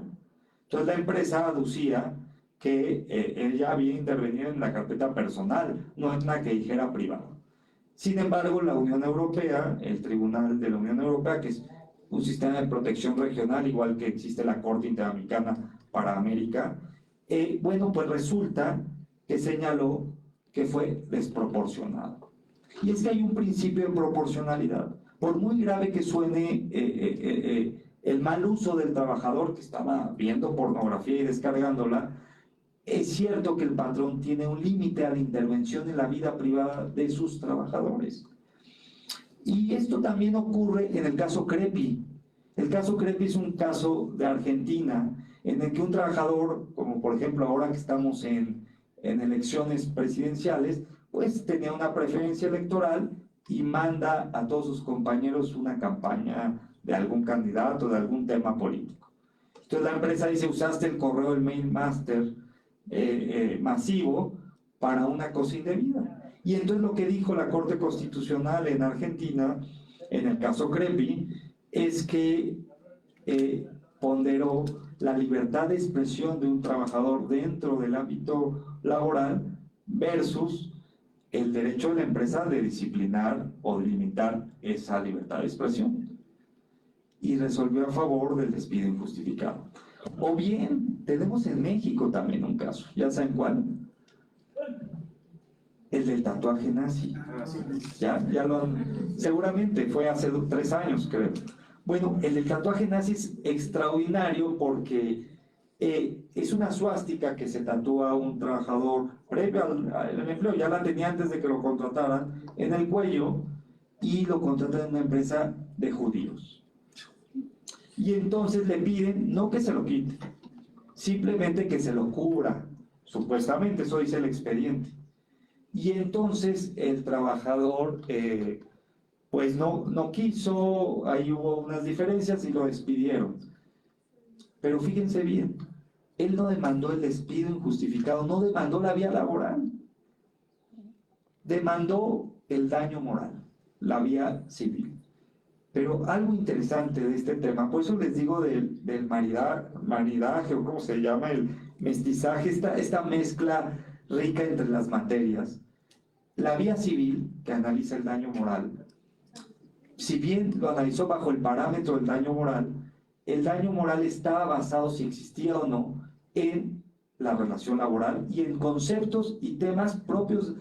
Entonces la empresa aducía que él ya había intervenido en la carpeta personal, no en la que dijera privado. Sin embargo, la Unión Europea, el Tribunal de la Unión Europea, que es un sistema de protección regional, igual que existe la Corte Interamericana para América, bueno, pues resulta que señaló que fue desproporcionado. Y es que hay un principio de proporcionalidad. Por muy grave que suene el mal uso del trabajador que estaba viendo pornografía y descargándola, es cierto que el patrón tiene un límite a la intervención en la vida privada de sus trabajadores. Y esto también ocurre en el caso Crepi. El caso Crepi es un caso de Argentina en el que un trabajador, como por ejemplo ahora que estamos en elecciones presidenciales, pues tenía una preferencia electoral y manda a todos sus compañeros una campaña de algún candidato, de algún tema político. Entonces la empresa dice, usaste el correo, el mail master masivo para una cosa indebida. Y entonces lo que dijo la Corte Constitucional en Argentina, en el caso Crepi, es que ponderó la libertad de expresión de un trabajador dentro del ámbito laboral versus el derecho de la empresa de disciplinar o de limitar esa libertad de expresión. Y resolvió a favor del despido injustificado. O bien, tenemos en México también un caso, ¿ya saben cuál? El del tatuaje nazi. Seguramente fue hace 3 años, creo. Bueno, el del tatuaje nazi es extraordinario porque es una suástica que se tatúa un trabajador previo al empleo, ya la tenía antes de que lo contrataran, en el cuello, y lo contratan en una empresa de judíos. Y entonces le piden, no que se lo quite, simplemente que se lo cubra, supuestamente, eso dice el expediente. Y entonces el trabajador, pues no quiso, ahí hubo unas diferencias y lo despidieron. Pero fíjense bien, él no demandó el despido injustificado, no demandó la vía laboral, demandó el daño moral, la vía civil. Pero algo interesante de este tema, por eso les digo del maridaje, o cómo se llama, el mestizaje, esta mezcla rica entre las materias. La vía civil, que analiza el daño moral, si bien lo analizó bajo el parámetro del daño moral, el daño moral estaba basado, si existía o no, en la relación laboral y en conceptos y temas propios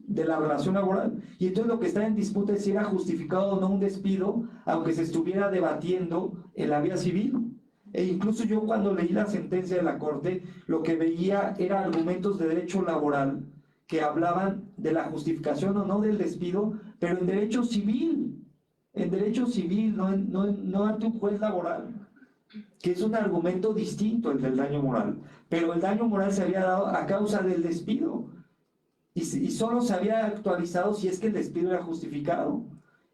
de la relación laboral. Y entonces lo que está en disputa es si era justificado o no un despido, aunque se estuviera debatiendo en la vía civil. E incluso yo, cuando leí la sentencia de la Corte, lo que veía era argumentos de derecho laboral que hablaban de la justificación o no del despido, pero en derecho civil, no ante un juez laboral, que es un argumento distinto el del daño moral. Pero el daño moral se había dado a causa del despido, y solo se había actualizado si es que el despido era justificado.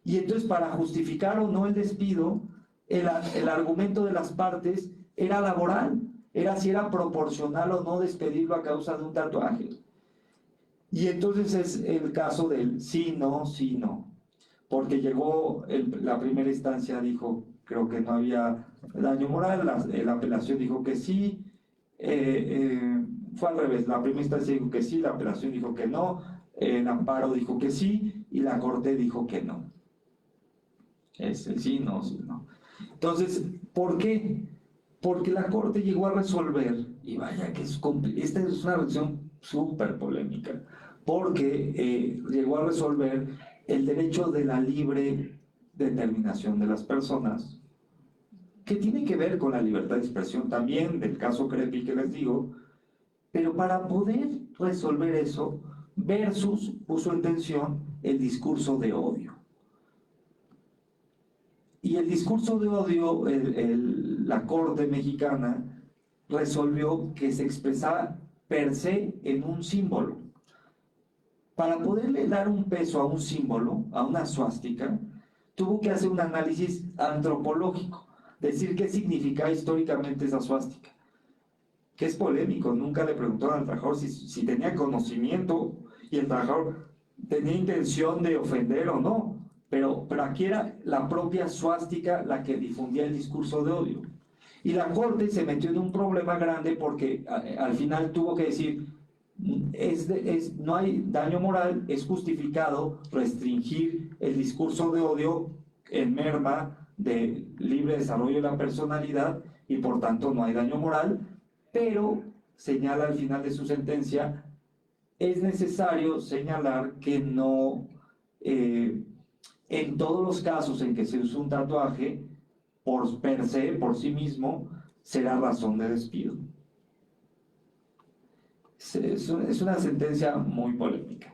Y entonces, para justificar o no el despido, el argumento de las partes era laboral, era si era proporcional o no despedirlo a causa de un tatuaje. Y entonces es el caso del sí, no, porque llegó la primera instancia, dijo, creo que no había daño moral, la apelación dijo que sí, fue al revés, la primera instancia dijo que sí, la apelación dijo que no, el amparo dijo que sí, y la Corte dijo que no. Es el sí, no. Entonces, ¿por qué? Porque la Corte llegó a resolver, y vaya que esta es una decisión súper polémica, porque llegó a resolver el derecho de la libre determinación de las personas, que tiene que ver con la libertad de expresión también, del caso Crepi que les digo, pero para poder resolver eso, versus puso en tensión el discurso de odio. Y el discurso de odio, la Corte mexicana resolvió que se expresaba per se en un símbolo. Para poderle dar un peso a un símbolo, a una suástica, tuvo que hacer un análisis antropológico, decir qué significaba históricamente esa suástica, que es polémico. Nunca le preguntaron al trabajador si tenía conocimiento y el trabajador tenía intención de ofender o no, pero aquí era la propia suástica la que difundía el discurso de odio. Y la Corte se metió en un problema grande porque al final tuvo que decir, no hay daño moral, es justificado restringir el discurso de odio en merma de libre desarrollo de la personalidad y por tanto no hay daño moral, pero señala al final de su sentencia, es necesario señalar que no, en todos los casos en que se usa un tatuaje, per se, por sí mismo, será razón de despido. Es una sentencia muy polémica.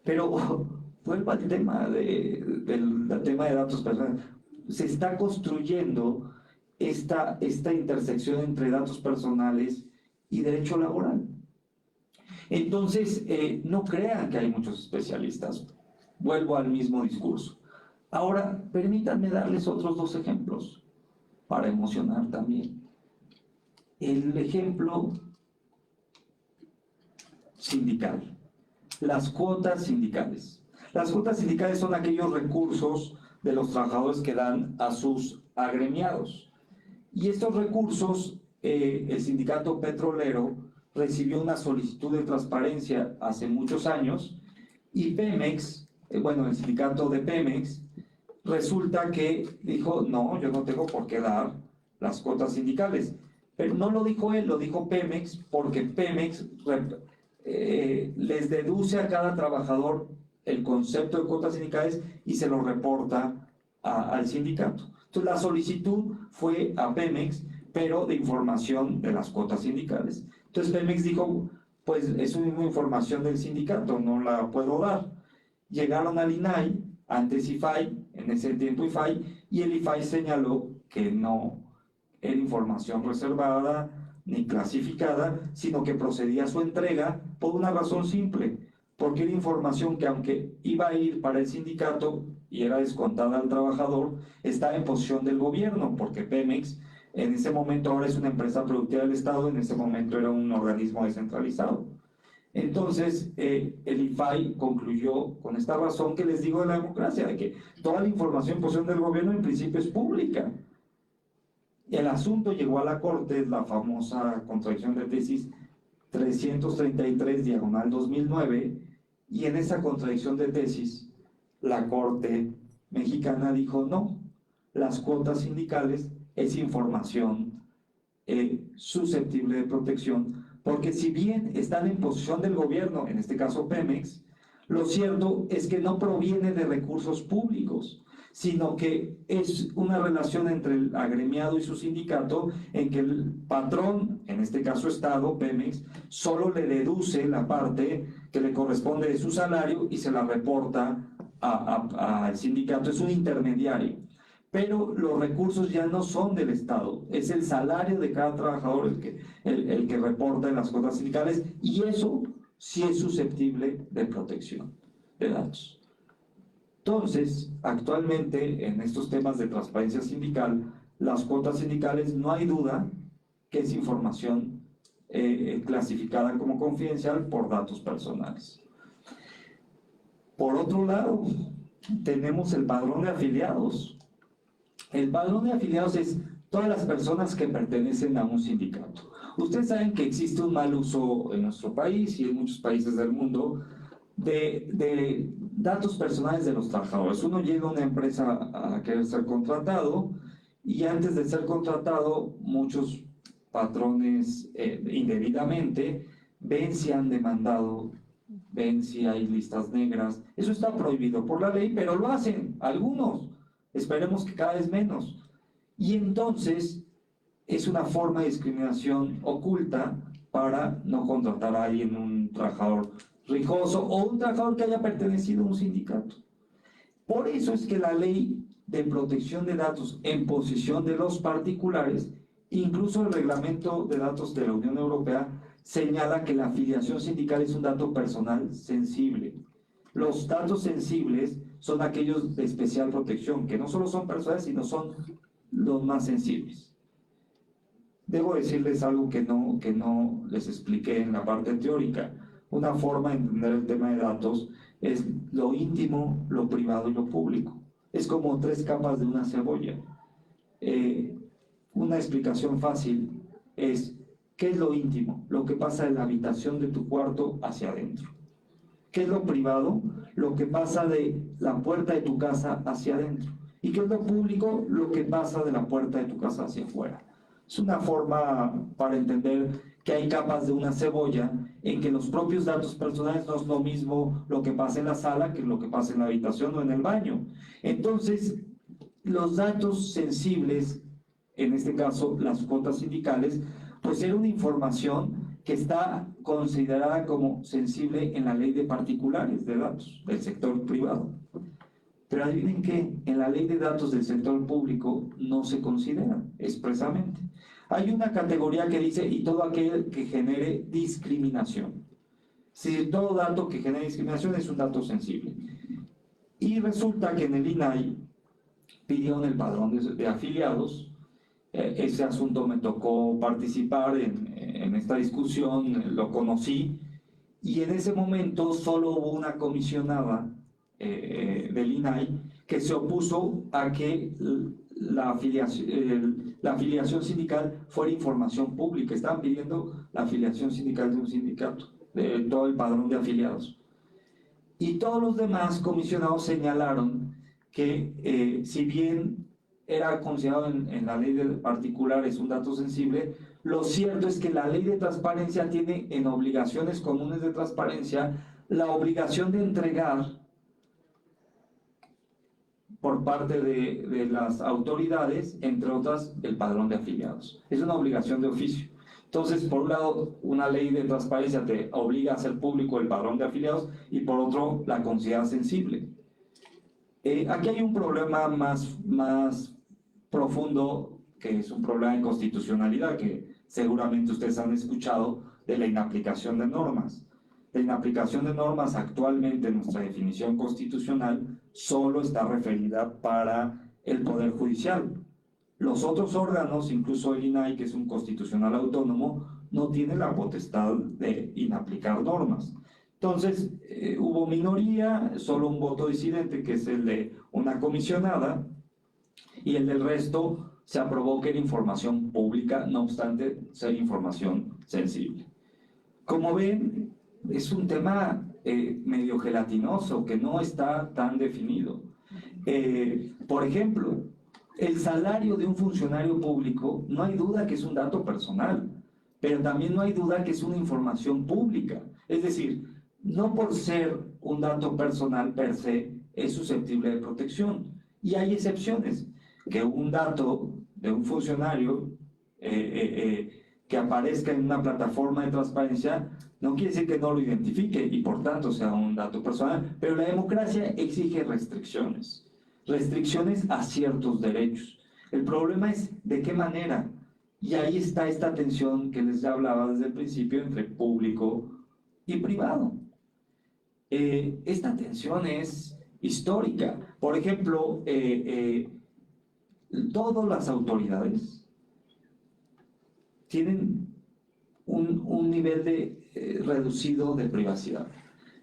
Pero vuelvo al tema del tema de datos personales. Se está construyendo esta intersección entre datos personales y derecho laboral. Entonces, no crean que hay muchos especialistas. Vuelvo al mismo discurso. Ahora, permítanme darles otros dos ejemplos para emocionar también. El ejemplo sindical, las cuotas sindicales. Las cuotas sindicales son aquellos recursos de los trabajadores que dan a sus agremiados. Y estos recursos, el sindicato petrolero recibió una solicitud de transparencia hace muchos años y Pemex, el sindicato de Pemex, resulta que dijo, no, yo no tengo por qué dar las cuotas sindicales. Pero no lo dijo él, lo dijo Pemex, porque Pemex les deduce a cada trabajador el concepto de cuotas sindicales y se lo reporta al sindicato. Entonces la solicitud fue a Pemex, pero de información de las cuotas sindicales. Entonces Pemex dijo, pues es una información del sindicato, no la puedo dar. Llegaron al INAI, antes IFAI, en ese tiempo IFAI, y el IFAI señaló que no, era información reservada ni clasificada, sino que procedía a su entrega por una razón simple, porque era información que, aunque iba a ir para el sindicato y era descontada al trabajador, estaba en posesión del gobierno, porque Pemex en ese momento ahora es una empresa productiva del Estado, en ese momento era un organismo descentralizado. Entonces, el IFAI concluyó con esta razón que les digo de la democracia, de que toda la información en posesión del gobierno en principio es pública. El asunto llegó a la Corte, la famosa contradicción de tesis 333/2009, y en esa contradicción de tesis, la Corte mexicana dijo no, las cuotas sindicales es información susceptible de protección, porque si bien están en posesión del gobierno, en este caso Pemex, lo cierto es que no proviene de recursos públicos, sino que es una relación entre el agremiado y su sindicato, en que el patrón, en este caso Estado, Pemex, solo le deduce la parte que le corresponde de su salario y se la reporta al sindicato. Es un intermediario. Pero los recursos ya no son del Estado, es el salario de cada trabajador el que reporta en las cuotas sindicales, y eso sí es susceptible de protección de datos. Entonces, actualmente en estos temas de transparencia sindical, las cuotas sindicales no hay duda que es información clasificada como confidencial por datos personales. Por otro lado, tenemos el padrón de afiliados. El padrón de afiliados es todas las personas que pertenecen a un sindicato. Ustedes saben que existe un mal uso en nuestro país y en muchos países del mundo de datos personales de los trabajadores. Uno llega a una empresa a querer ser contratado y antes de ser contratado, muchos patrones indebidamente ven si han demandado, ven si hay listas negras. Eso está prohibido por la ley, pero lo hacen algunos. Esperemos que cada vez menos. Y entonces es una forma de discriminación oculta para no contratar a alguien, un trabajador rijoso o un trabajador que haya pertenecido a un sindicato. Por eso es que la ley de protección de datos en posesión de los particulares, incluso el reglamento de datos de la Unión Europea, señala que la afiliación sindical es un dato personal sensible. Los datos sensibles son aquellos de especial protección, que no solo son personales, sino son los más sensibles. Debo decirles algo que no les expliqué en la parte teórica. Una forma de entender el tema de datos es lo íntimo, lo privado y lo público. Es como 3 capas de una cebolla. Una explicación fácil es, ¿qué es lo íntimo? Lo que pasa de la habitación de tu cuarto hacia adentro. ¿Qué es lo privado? Lo que pasa de la puerta de tu casa hacia adentro. ¿Y qué es lo público? Lo que pasa de la puerta de tu casa hacia afuera. Es una forma para entender que hay capas de una cebolla en que los propios datos personales no es lo mismo lo que pasa en la sala que lo que pasa en la habitación o en el baño. Entonces, los datos sensibles, en este caso las cuotas sindicales, pues era una información que está considerada como sensible en la ley de particulares de datos del sector privado. Pero adivinen qué, en la ley de datos del sector público no se considera expresamente. Hay una categoría que dice, y todo aquel que genere discriminación. Si todo dato que genere discriminación es un dato sensible. Y resulta que en el INAI pidieron el padrón de afiliados. Ese asunto me tocó participar en esta discusión, lo conocí, y en ese momento solo hubo una comisionada del INAI que se opuso a que la afiliación sindical fuera información pública. Estaban pidiendo la afiliación sindical de un sindicato, de todo el padrón de afiliados. Y todos los demás comisionados señalaron que si bien era considerado en la ley de particulares un dato sensible, lo cierto es que la ley de transparencia tiene en obligaciones comunes de transparencia la obligación de entregar por parte de las autoridades, entre otras, el padrón de afiliados. Es una obligación de oficio. Entonces, por un lado, una ley de transparencia te obliga a hacer público el padrón de afiliados y por otro, la considera sensible. Aquí hay un problema más profundo que es un problema de constitucionalidad, que seguramente ustedes han escuchado, de la inaplicación de normas. La inaplicación de normas actualmente en nuestra definición constitucional solo está referida para el Poder Judicial. Los otros órganos, incluso el INAI, que es un constitucional autónomo, no tiene la potestad de inaplicar normas. Entonces, hubo minoría, solo un voto disidente, que es el de una comisionada, y el del resto se aprobó que era información pública, no obstante ser información sensible. Como ven, es un tema medio gelatinoso, que no está tan definido. Por ejemplo, el salario de un funcionario público, no hay duda que es un dato personal, pero también no hay duda que es una información pública. Es decir, no por ser un dato personal per se es susceptible de protección. Y hay excepciones, que un dato de un funcionario que aparezca en una plataforma de transparencia no quiere decir que no lo identifique y por tanto sea un dato personal, pero la democracia exige restricciones a ciertos derechos. El problema es de qué manera, y ahí está esta tensión que les hablaba desde el principio entre público y privado. Esta tensión es histórica. Por ejemplo, todas las autoridades tienen un nivel reducido de privacidad,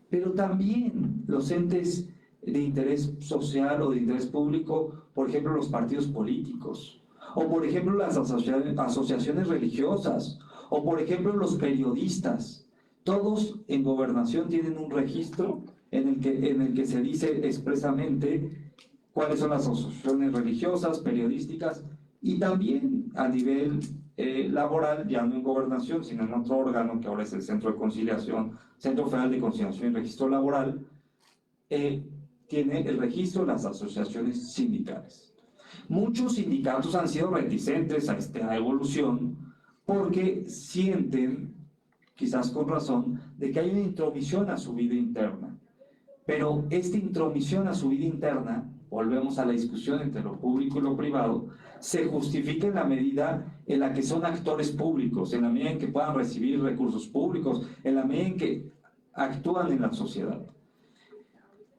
pero también los entes de interés social o de interés público, por ejemplo los partidos políticos, o por ejemplo las asociaciones religiosas, o por ejemplo los periodistas, todos en gobernación tienen un registro en el que se dice expresamente cuáles son las asociaciones religiosas, periodísticas, y también a nivel laboral, ya no en gobernación, sino en otro órgano que ahora es el Centro de Conciliación, Centro Federal de Conciliación y Registro Laboral, tiene el registro de las asociaciones sindicales. Muchos sindicatos han sido reticentes a esta evolución porque sienten, quizás con razón, de que hay una intromisión a su vida interna. Pero esta intromisión a su vida interna, volvemos a la discusión entre lo público y lo privado, se justifica en la medida en la que son actores públicos, en la medida en que puedan recibir recursos públicos, en la medida en que actúan en la sociedad.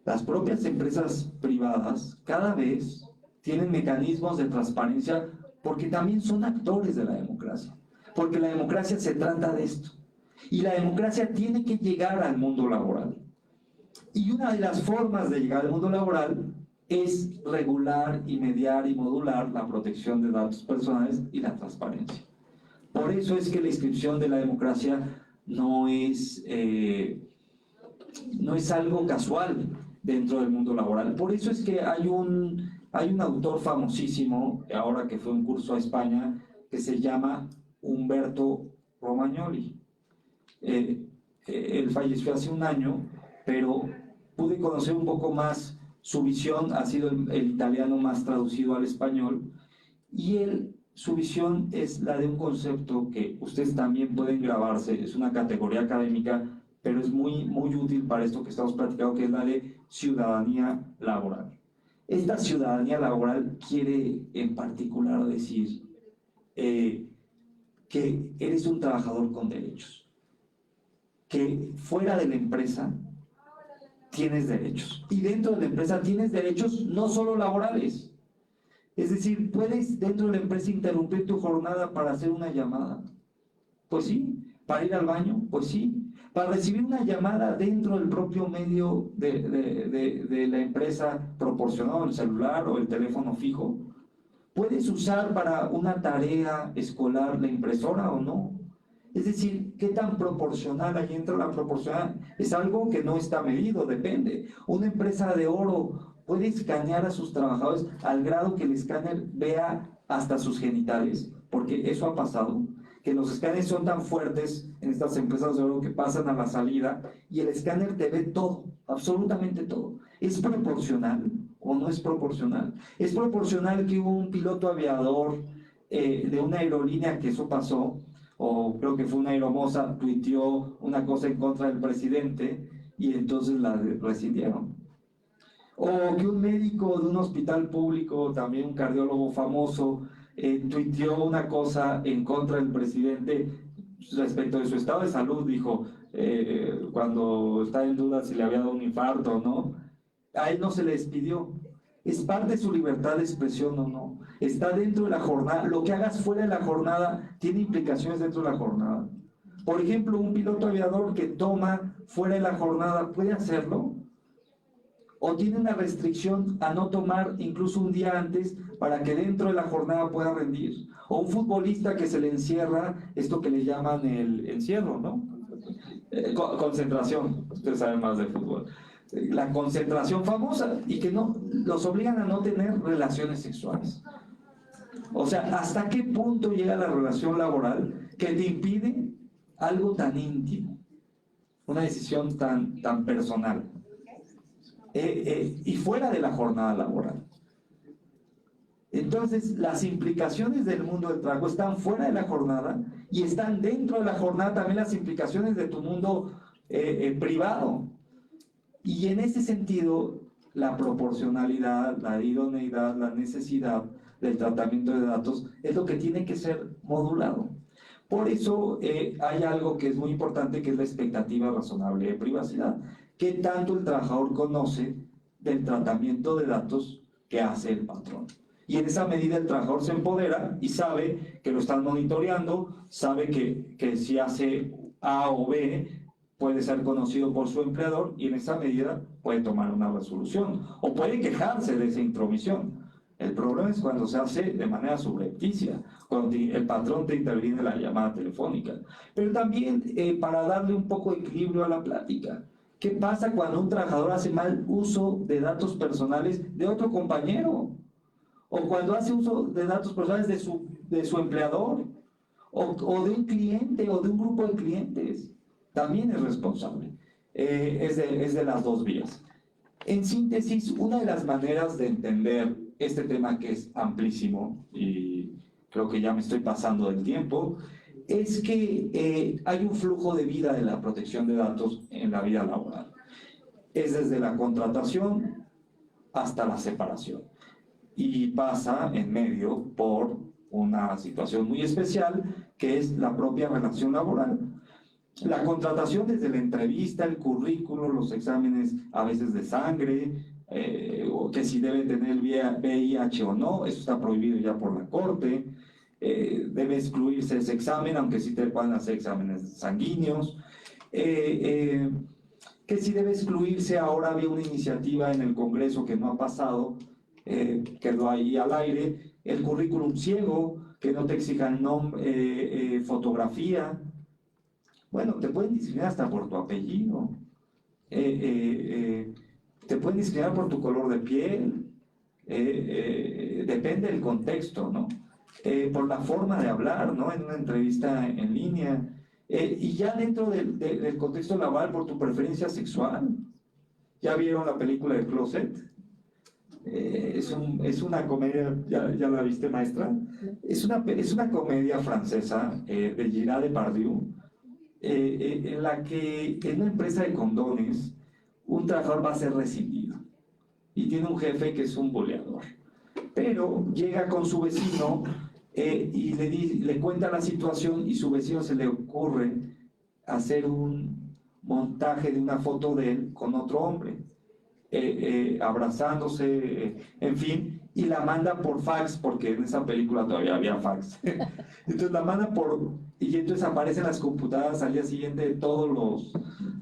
Las propias empresas privadas cada vez tienen mecanismos de transparencia porque también son actores de la democracia, porque la democracia se trata de esto, y la democracia tiene que llegar al mundo laboral. Y una de las formas de llegar al mundo laboral es regular y mediar y modular la protección de datos personales y la transparencia. Por eso es que la inscripción de la democracia no es algo casual dentro del mundo laboral. Por eso es que hay un autor famosísimo, ahora que fue un curso a España, que se llama Umberto Romagnoli. Él falleció hace un año, pero pude conocer un poco más su visión. Ha sido el italiano más traducido al español, y su visión es la de un concepto que ustedes también pueden grabarse, es una categoría académica, pero es muy, muy útil para esto que estamos platicando, que es la de ciudadanía laboral. Esta ciudadanía laboral quiere en particular decir que eres un trabajador con derechos, que fuera de la empresa tienes derechos, y dentro de la empresa tienes derechos no solo laborales. Es decir, puedes dentro de la empresa interrumpir tu jornada para hacer una llamada, pues sí. Para ir al baño, pues sí. Para recibir una llamada dentro del propio medio de la empresa proporcionado, el celular o el teléfono fijo. Puedes usar para una tarea escolar la impresora o no. Es decir, ¿qué tan proporcional? Ahí entra la proporcional. Es algo que no está medido, depende. Una empresa de oro puede escanear a sus trabajadores al grado que el escáner vea hasta sus genitales, porque eso ha pasado, que los escáneres son tan fuertes en estas empresas de oro que pasan a la salida y el escáner te ve todo, absolutamente todo. ¿Es proporcional o no es proporcional? Es proporcional que un piloto aviador de una aerolínea, que eso pasó, o creo que fue una aeromoza, tuiteó una cosa en contra del presidente y entonces la rescindieron. O que un médico de un hospital público, también un cardiólogo famoso, tuiteó una cosa en contra del presidente respecto de su estado de salud, dijo, cuando está en duda si le había dado un infarto o no, a él no se le despidió. Es parte de su libertad de expresión o no. Está dentro de la jornada. Lo que hagas fuera de la jornada tiene implicaciones dentro de la jornada. Por ejemplo, un piloto aviador que toma fuera de la jornada, ¿puede hacerlo? ¿O tiene una restricción a no tomar incluso un día antes para que dentro de la jornada pueda rendir? O un futbolista que se le encierra, esto que le llaman el encierro, ¿no? Concentración, ustedes saben más de fútbol. La concentración famosa, y que no los obligan a no tener relaciones sexuales. O sea, ¿hasta qué punto llega la relación laboral que te impide algo tan íntimo, una decisión tan personal, y fuera de la jornada laboral? Entonces, las implicaciones del mundo del trabajo están fuera de la jornada y están dentro de la jornada también las implicaciones de tu mundo privado. Y en ese sentido, la proporcionalidad, la idoneidad, la necesidad del tratamiento de datos es lo que tiene que ser modulado. Por eso hay algo que es muy importante, que es la expectativa razonable de privacidad. ¿Qué tanto el trabajador conoce del tratamiento de datos que hace el patrón? Y en esa medida el trabajador se empodera y sabe que lo están monitoreando, sabe que si hace A o B puede ser conocido por su empleador y en esa medida puede tomar una resolución o puede quejarse de esa intromisión. El problema es cuando se hace de manera subrepticia, cuando el patrón te interviene en la llamada telefónica. Pero también para darle un poco de equilibrio a la plática, ¿qué pasa cuando un trabajador hace mal uso de datos personales de otro compañero? O cuando hace uso de datos personales de su empleador, o de un cliente, o de un grupo de clientes. También es responsable. Es de las dos vías. En síntesis, una de las maneras de entender este tema, que es amplísimo, y creo que ya me estoy pasando del tiempo, es que hay un flujo de vida de la protección de datos en la vida laboral. Es desde la contratación hasta la separación. Y pasa en medio por una situación muy especial, que es la propia relación laboral. La contratación desde la entrevista, el currículo, los exámenes a veces de sangre, o que si debe tener VIH o no, eso está prohibido ya por la Corte. Debe excluirse ese examen, aunque sí te puedan hacer exámenes sanguíneos. Que si debe excluirse, ahora había una iniciativa en el Congreso que no ha pasado, quedó ahí al aire, el currículum ciego, que no te exijan nombre, fotografía. Bueno, te pueden discriminar hasta por tu apellido, te pueden discriminar por tu color de piel, depende del contexto, ¿no? Por la forma de hablar, ¿no? En una entrevista en línea, y ya dentro del contexto laboral, por tu preferencia sexual. ¿Ya vieron la película de Closet? Es una comedia, ¿ya la viste, maestra? Es una comedia francesa de Gerard Depardieu, en la que en una empresa de condones un trabajador va a ser rescindido y tiene un jefe que es un boleador, pero llega con su vecino y le cuenta la situación, y su vecino se le ocurre hacer un montaje de una foto de él con otro hombre, abrazándose, en fin, y la manda por fax, porque en esa película todavía había fax. Entonces la manda y entonces aparecen las computadoras al día siguiente de todos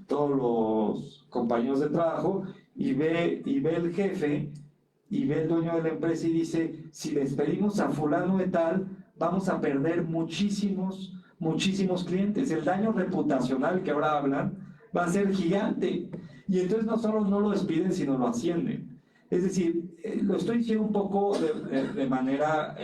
los compañeros de trabajo, y ve el jefe, y ve el dueño de la empresa y dice: si despedimos a fulano de tal, vamos a perder muchísimos clientes. El daño reputacional que ahora hablan va a ser gigante. Y entonces no solo no lo despiden, sino lo ascienden. Es decir, lo estoy diciendo un poco de manera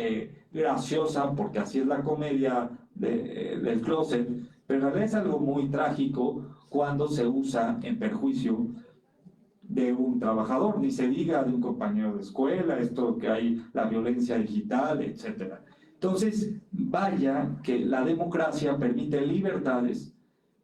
graciosa, porque así es la comedia del Closet, pero en realidad es algo muy trágico cuando se usa en perjuicio de un trabajador, ni se diga de un compañero de escuela, esto que hay, la violencia digital, etc. Entonces, vaya que la democracia permite libertades,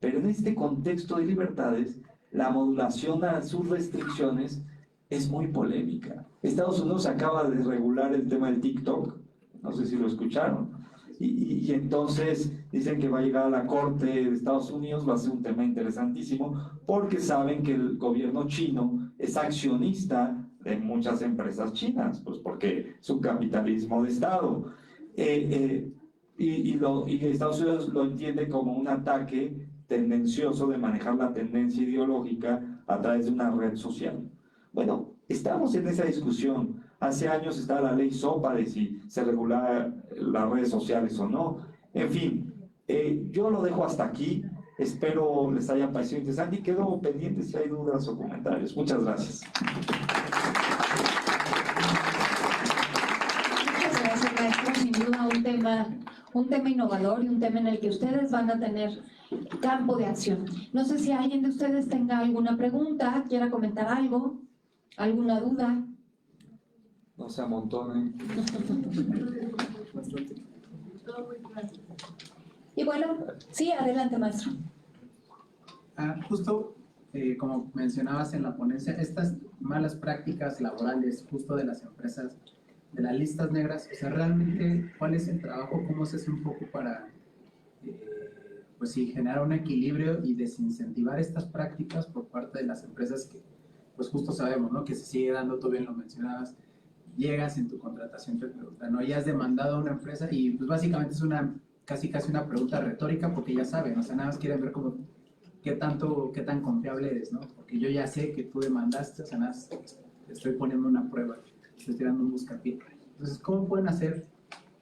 pero en este contexto de libertades, la modulación a sus restricciones es muy polémica. Estados Unidos acaba de regular el tema del TikTok, no sé si lo escucharon. Y entonces dicen que va a llegar a la Corte de Estados Unidos, va a ser un tema interesantísimo, porque saben que el gobierno chino es accionista de muchas empresas chinas, pues porque es un capitalismo de Estado. Y Estados Unidos lo entiende como un ataque tendencioso de manejar la tendencia ideológica a través de una red social. Bueno, estamos en esa discusión. Hace años estaba la ley SOPA de si se regulaba las redes sociales o no. En fin, yo lo dejo hasta aquí. Espero les haya parecido interesante y quedo pendiente si hay dudas o comentarios. Muchas gracias. Muchas gracias, maestro. Sin duda un tema innovador y un tema en el que ustedes van a tener campo de acción. No sé si alguien de ustedes tenga alguna pregunta, quiera comentar algo, alguna duda. No se amontonen. Y bueno, sí, adelante, maestro. Justo como mencionabas en la ponencia, estas malas prácticas laborales justo de las empresas, de las listas negras, o sea, realmente, ¿cuál es el trabajo? ¿Cómo se hace un poco para, pues sí, generar un equilibrio y desincentivar estas prácticas por parte de las empresas que, pues justo sabemos, ¿no? Que se sigue dando, tú bien lo mencionabas, llegas en tu contratación, te preguntan, ¿no? Ya has demandado a una empresa y pues básicamente es una, casi una pregunta retórica porque ya saben, o sea, nada más quieren ver como qué tan confiable eres, ¿no? Porque yo ya sé que tú demandaste, o sea, nada más te estoy poniendo una prueba, estoy tirando un buscapié. Entonces, ¿cómo pueden hacer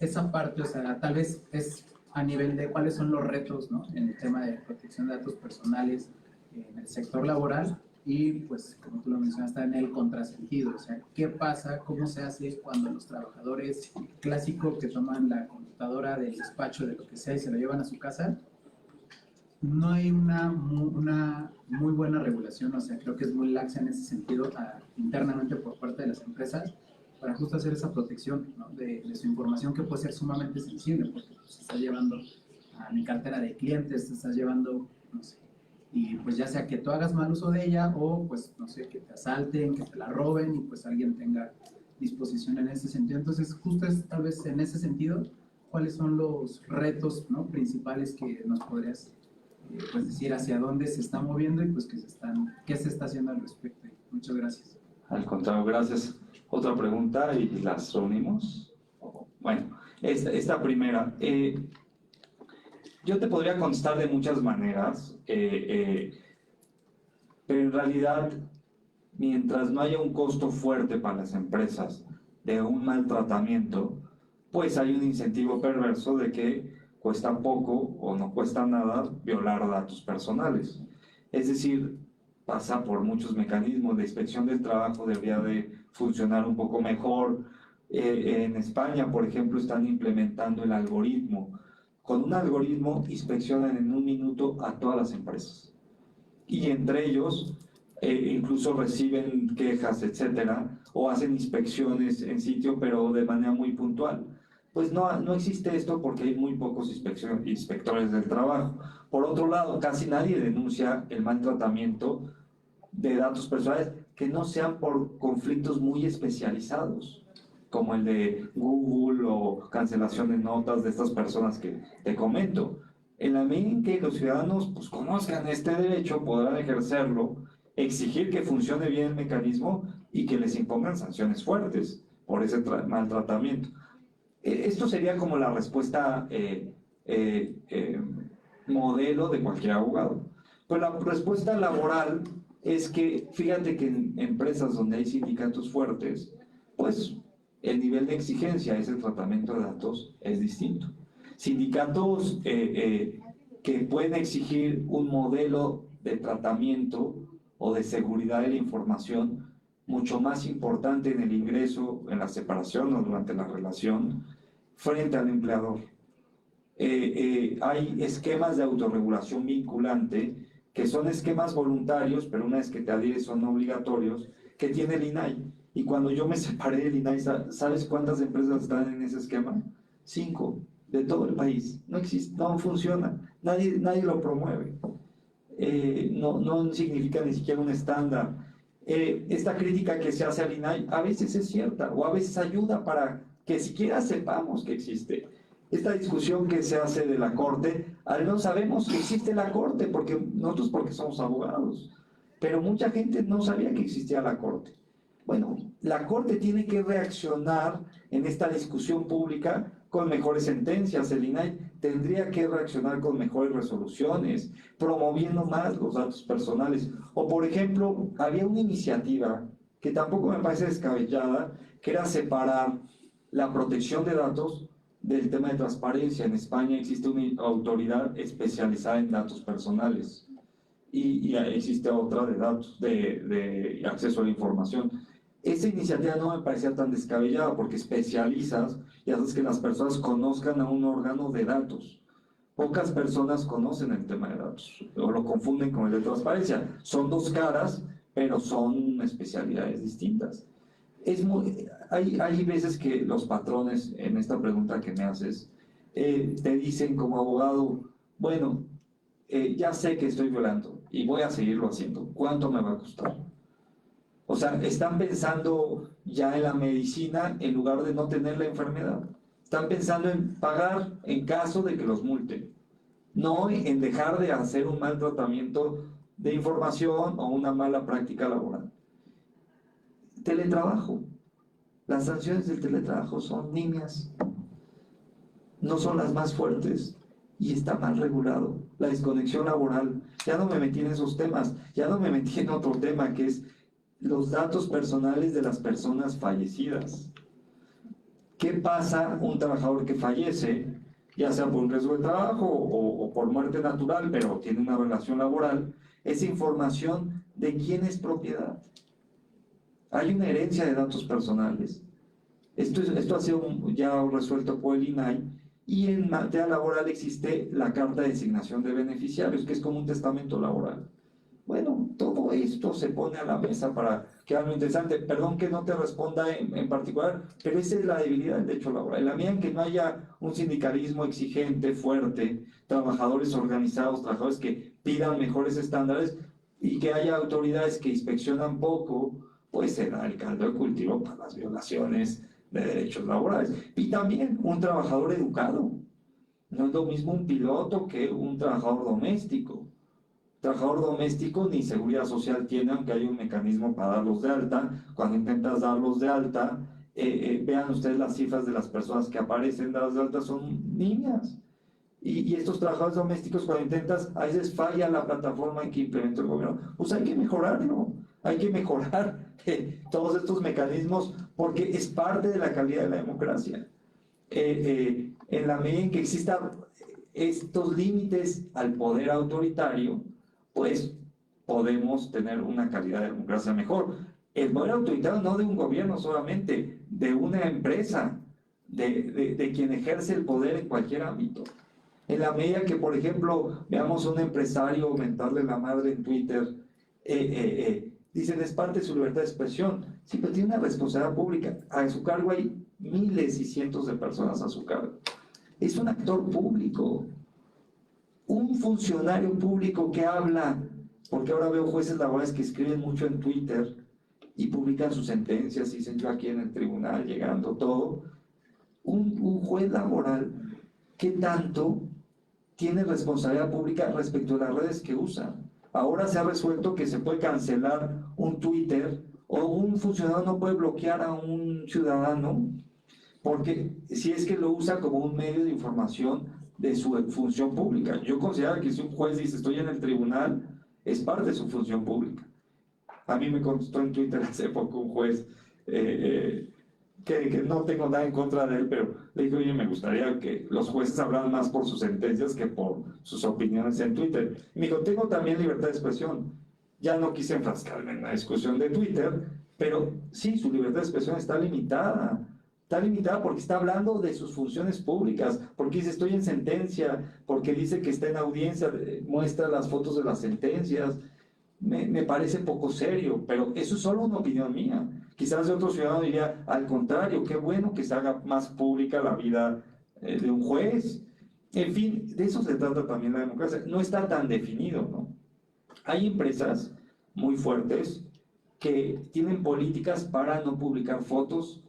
esa parte? O sea, tal vez es a nivel de cuáles son los retos, ¿no? En el tema de protección de datos personales en el sector laboral y, pues, como tú lo mencionaste, en el contrasentido. O sea, ¿qué pasa? ¿Cómo se hace cuando los trabajadores clásicos que toman la computadora del despacho, de lo que sea, y se lo llevan a su casa? No hay una muy buena regulación, o sea, creo que es muy laxa en ese sentido internamente por parte de las empresas para justo hacer esa protección, ¿no? de su información que puede ser sumamente sensible porque pues, se está llevando a mi cartera de clientes, te estás llevando, no sé, y pues ya sea que tú hagas mal uso de ella o pues, no sé, que te asalten, que te la roben y pues alguien tenga disposición en ese sentido. Entonces, justo es tal vez en ese sentido, ¿cuáles son los retos, ¿no? principales que nos podrías pues decir hacia dónde se está moviendo y pues qué se está haciendo al respecto? Muchas gracias. Al contrario, gracias. Otra pregunta y las reunimos. Bueno, esta primera. Yo te podría contestar de muchas maneras, pero en realidad, mientras no haya un costo fuerte para las empresas de un maltratamiento, pues hay un incentivo perverso de que cuesta poco o no cuesta nada violar datos personales. Es decir, pasa por muchos mecanismos. La inspección del trabajo debería de funcionar un poco mejor. En España, por ejemplo, están implementando el algoritmo. Con un algoritmo inspeccionan en un minuto a todas las empresas. Y entre ellos, incluso reciben quejas, etcétera, o hacen inspecciones en sitio, pero de manera muy puntual. Pues no existe esto porque hay muy pocos inspectores del trabajo. Por otro lado, casi nadie denuncia el maltratamiento de datos personales que no sean por conflictos muy especializados, como el de Google o cancelación de notas de estas personas que te comento. En la medida en que los ciudadanos pues, conozcan este derecho, podrán ejercerlo, exigir que funcione bien el mecanismo y que les impongan sanciones fuertes por ese maltratamiento. Esto sería como la respuesta modelo de cualquier abogado. Pero la respuesta laboral es que, fíjate que en empresas donde hay sindicatos fuertes, pues el nivel de exigencia, ese tratamiento de datos es distinto. Sindicatos que pueden exigir un modelo de tratamiento o de seguridad de la información mucho más importante en el ingreso, en la separación o durante la relación, frente al empleador. Hay esquemas de autorregulación vinculante que son esquemas voluntarios, pero una vez que te adhieres son obligatorios, que tiene el INAI. Y cuando yo me separé del INAI, ¿sabes cuántas empresas están en ese esquema? 5, de todo el país. No existe, no funciona, nadie lo promueve. No significa ni siquiera un estándar. Esta crítica que se hace al INAI a veces es cierta, o a veces ayuda para que siquiera sepamos que existe. Esta discusión que se hace de la Corte, al menos sabemos que existe la Corte, porque nosotros porque somos abogados, pero mucha gente no sabía que existía la Corte. Bueno, la Corte tiene que reaccionar en esta discusión pública con mejores sentencias. El INAI tendría que reaccionar con mejores resoluciones, promoviendo más los datos personales. O, por ejemplo, había una iniciativa que tampoco me parece descabellada, que era separar la protección de datos del tema de transparencia. En España existe una autoridad especializada en datos personales y existe otra de datos de acceso a la información. Esa iniciativa no me parecía tan descabellada porque especializas y haces que las personas conozcan a un órgano de datos. Pocas personas conocen el tema de datos o lo confunden con el de transparencia. Son dos caras, pero son especialidades distintas. Hay veces que los patrones, en esta pregunta que me haces, te dicen como abogado, bueno, ya sé que estoy violando y voy a seguirlo haciendo. ¿Cuánto me va a costar? O sea, están pensando ya en la medicina en lugar de no tener la enfermedad. Están pensando en pagar en caso de que los multen, no en dejar de hacer un mal tratamiento de información o una mala práctica laboral. Teletrabajo. Las sanciones del teletrabajo son nimias, no son las más fuertes y está mal regulado. La desconexión laboral, ya no me metí en esos temas, ya no me metí en otro tema que es los datos personales de las personas fallecidas. ¿Qué pasa un trabajador que fallece, ya sea por un riesgo de trabajo o por muerte natural, pero tiene una relación laboral? Esa información, ¿de quién es propiedad? Hay una herencia de datos personales. Esto ha sido ya resuelto por el INAI, y en materia laboral existe la carta de designación de beneficiarios, que es como un testamento laboral. Bueno, todo esto se pone a la mesa para que haga lo interesante. Perdón que no te responda en particular, pero esa es la debilidad del derecho laboral. En la medida en que no haya un sindicalismo exigente, fuerte, trabajadores organizados, trabajadores que pidan mejores estándares y que haya autoridades que inspeccionan poco, pues se da el caldo de cultivo para las violaciones de derechos laborales. Y también un trabajador educado. No es lo mismo un piloto que un trabajador doméstico. Trabajador doméstico ni seguridad social tiene, aunque hay un mecanismo para darlos de alta. Cuando intentas darlos de alta, vean ustedes las cifras de las personas que aparecen dadas de alta, son niñas. Y estos trabajadores domésticos, cuando intentas, a veces falla la plataforma en que implementa el gobierno. Pues hay que mejorarlo, hay que mejorar todos estos mecanismos porque es parte de la calidad de la democracia. En la medida en que existan estos límites al poder autoritario, pues podemos tener una calidad de democracia mejor. El poder autoritario no de un gobierno solamente, de una empresa, de quien ejerce el poder en cualquier ámbito. En la medida que, por ejemplo, veamos a un empresario mentarle la madre en Twitter, dicen es parte de su libertad de expresión. Sí, pero tiene una responsabilidad pública. A su cargo hay miles y cientos de personas a su cargo. Es un actor público. Un funcionario público que habla, porque ahora veo jueces laborales que escriben mucho en Twitter y publican sus sentencias y dicen yo aquí en el tribunal llegando todo. Un juez laboral, ¿qué tanto tiene responsabilidad pública respecto a las redes que usa? Ahora se ha resuelto que se puede cancelar un Twitter o un funcionario no puede bloquear a un ciudadano porque si es que lo usa como un medio de información de su función pública. Yo considero que si un juez dice estoy en el tribunal, es parte de su función pública. A mí me contestó en Twitter hace poco un juez que no tengo nada en contra de él, pero le dije, oye, me gustaría que los jueces hablaran más por sus sentencias que por sus opiniones en Twitter. Y me dijo, tengo también libertad de expresión. Ya no quise enfrascarme en la discusión de Twitter, pero sí, su libertad de expresión está limitada. Está limitada porque está hablando de sus funciones públicas, porque dice estoy en sentencia, porque dice que está en audiencia, muestra las fotos de las sentencias. Me parece poco serio, pero eso es solo una opinión mía. Quizás de otro ciudadano diría, al contrario, qué bueno que se haga más pública la vida de un juez. En fin, de eso se trata también la democracia. No está tan definido, ¿no? Hay empresas muy fuertes que tienen políticas para no publicar fotos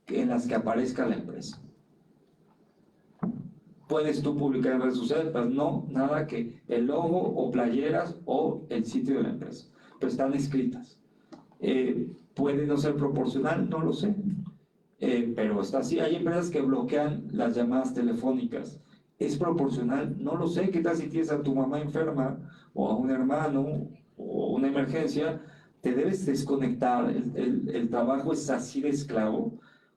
en las que aparezca la empresa. Puedes tú publicar en redes sociales, pero no, nada que el logo o playeras o el sitio de la empresa, pero están escritas. Puede no ser proporcional, no lo sé, pero está así. Hay empresas que bloquean las llamadas telefónicas. ¿Es proporcional? No lo sé. ¿Qué tal si tienes a tu mamá enferma o a un hermano o una emergencia? Te debes desconectar. El trabajo es así de esclavo.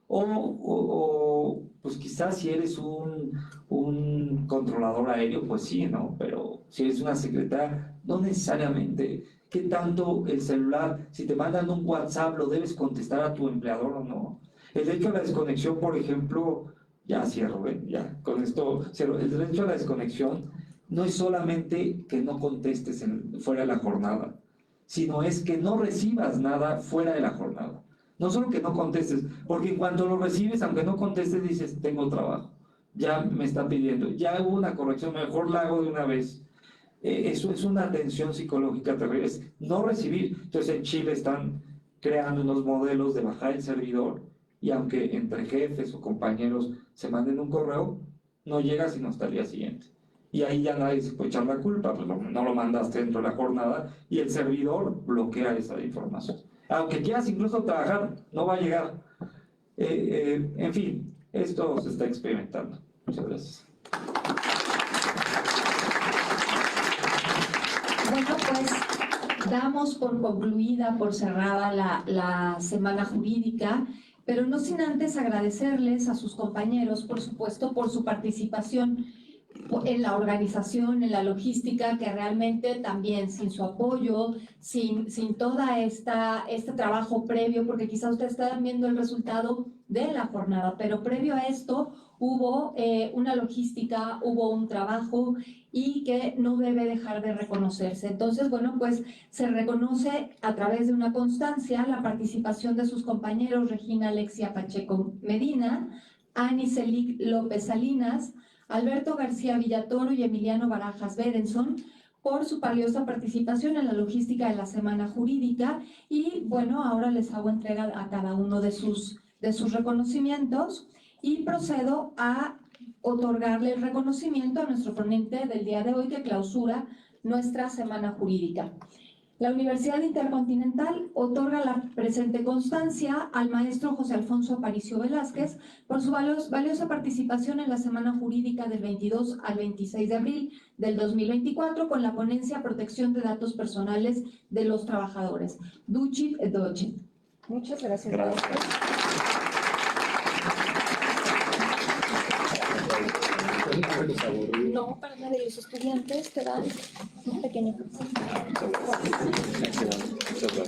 O pues quizás si eres un controlador aéreo, pues sí, ¿no? Pero si eres una secretaria, no necesariamente. ¿Qué tanto el celular, si te mandan un WhatsApp, lo debes contestar a tu empleador o no? El derecho a la desconexión, por ejemplo, ya cierro, ya con esto cierro. El derecho a la desconexión no es solamente que no contestes fuera de la jornada, sino es que no recibas nada fuera de la jornada. No solo que no contestes, porque en cuanto lo recibes, aunque no contestes, dices, tengo trabajo, ya me están pidiendo, ya hubo una corrección, mejor la hago de una vez. Eso es una tensión psicológica terrible, es no recibir. Entonces en Chile están creando unos modelos de bajar el servidor y aunque entre jefes o compañeros se manden un correo, no llega sino hasta el día siguiente. Y ahí ya nadie se puede echar la culpa, pues no lo mandaste dentro de la jornada y el servidor bloquea esa información. Aunque quieras incluso trabajar, no va a llegar. En fin, esto se está experimentando. Muchas gracias. Bueno, pues damos por concluida, por cerrada la semana jurídica, pero no sin antes agradecerles a sus compañeros, por supuesto, por su participación en la organización, en la logística, que realmente también sin su apoyo, sin toda este trabajo previo, porque quizá ustedes están viendo el resultado de la jornada, pero previo a esto hubo una logística, hubo un trabajo y que no debe dejar de reconocerse. Entonces, bueno, pues se reconoce a través de una constancia la participación de sus compañeros Regina Alexia Pacheco Medina, Ani Celic López Salinas, Alberto García Villatoro y Emiliano Barajas Berenson, por su valiosa participación en la logística de la semana jurídica. Y bueno, ahora les hago entrega a cada uno de sus reconocimientos y procedo a otorgarle el reconocimiento a nuestro ponente del día de hoy que clausura nuestra semana jurídica. La Universidad Intercontinental otorga la presente constancia al maestro José Alfonso Aparicio Velázquez por su valiosa participación en la semana jurídica del 22 al 26 de abril del 2024 con la ponencia Protección de Datos Personales de los Trabajadores. Ducit et Docet. Muchas gracias. No, para nada de los estudiantes te dan un pequeño. Muchas gracias, chicos,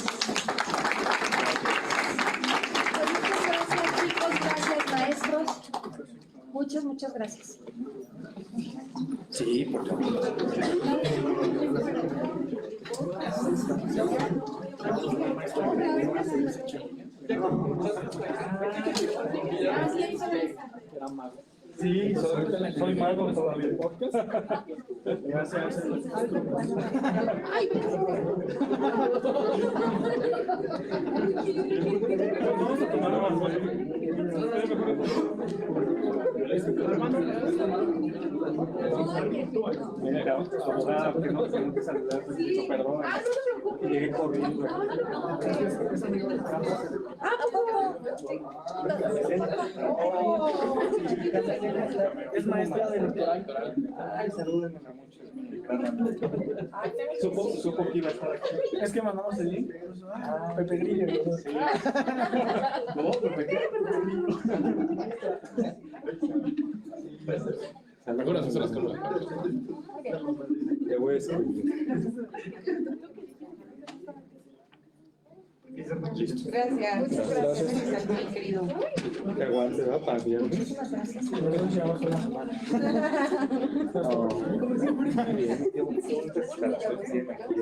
gracias, maestros. Muchas gracias. Sí, por favor. Sí, soy mago todavía. Gracias. Vamos a tomar una foto. Mira, abogada, que no tengo que saludar, mucho perdón. Llegué corriendo. Es maestra de electoral. Ay, salúdenme mucho. Supo que iba a estar aquí. Es que mandamos el link. Pepe Grillo. No, Pepe Grillo. Algunas personas como Te voy a escribir. Gracias. Muchas gracias, querido. Que aguante, va para bien. Muchísimas gracias. No, muy bien. Qué bonitas instalaciones tienen aquí.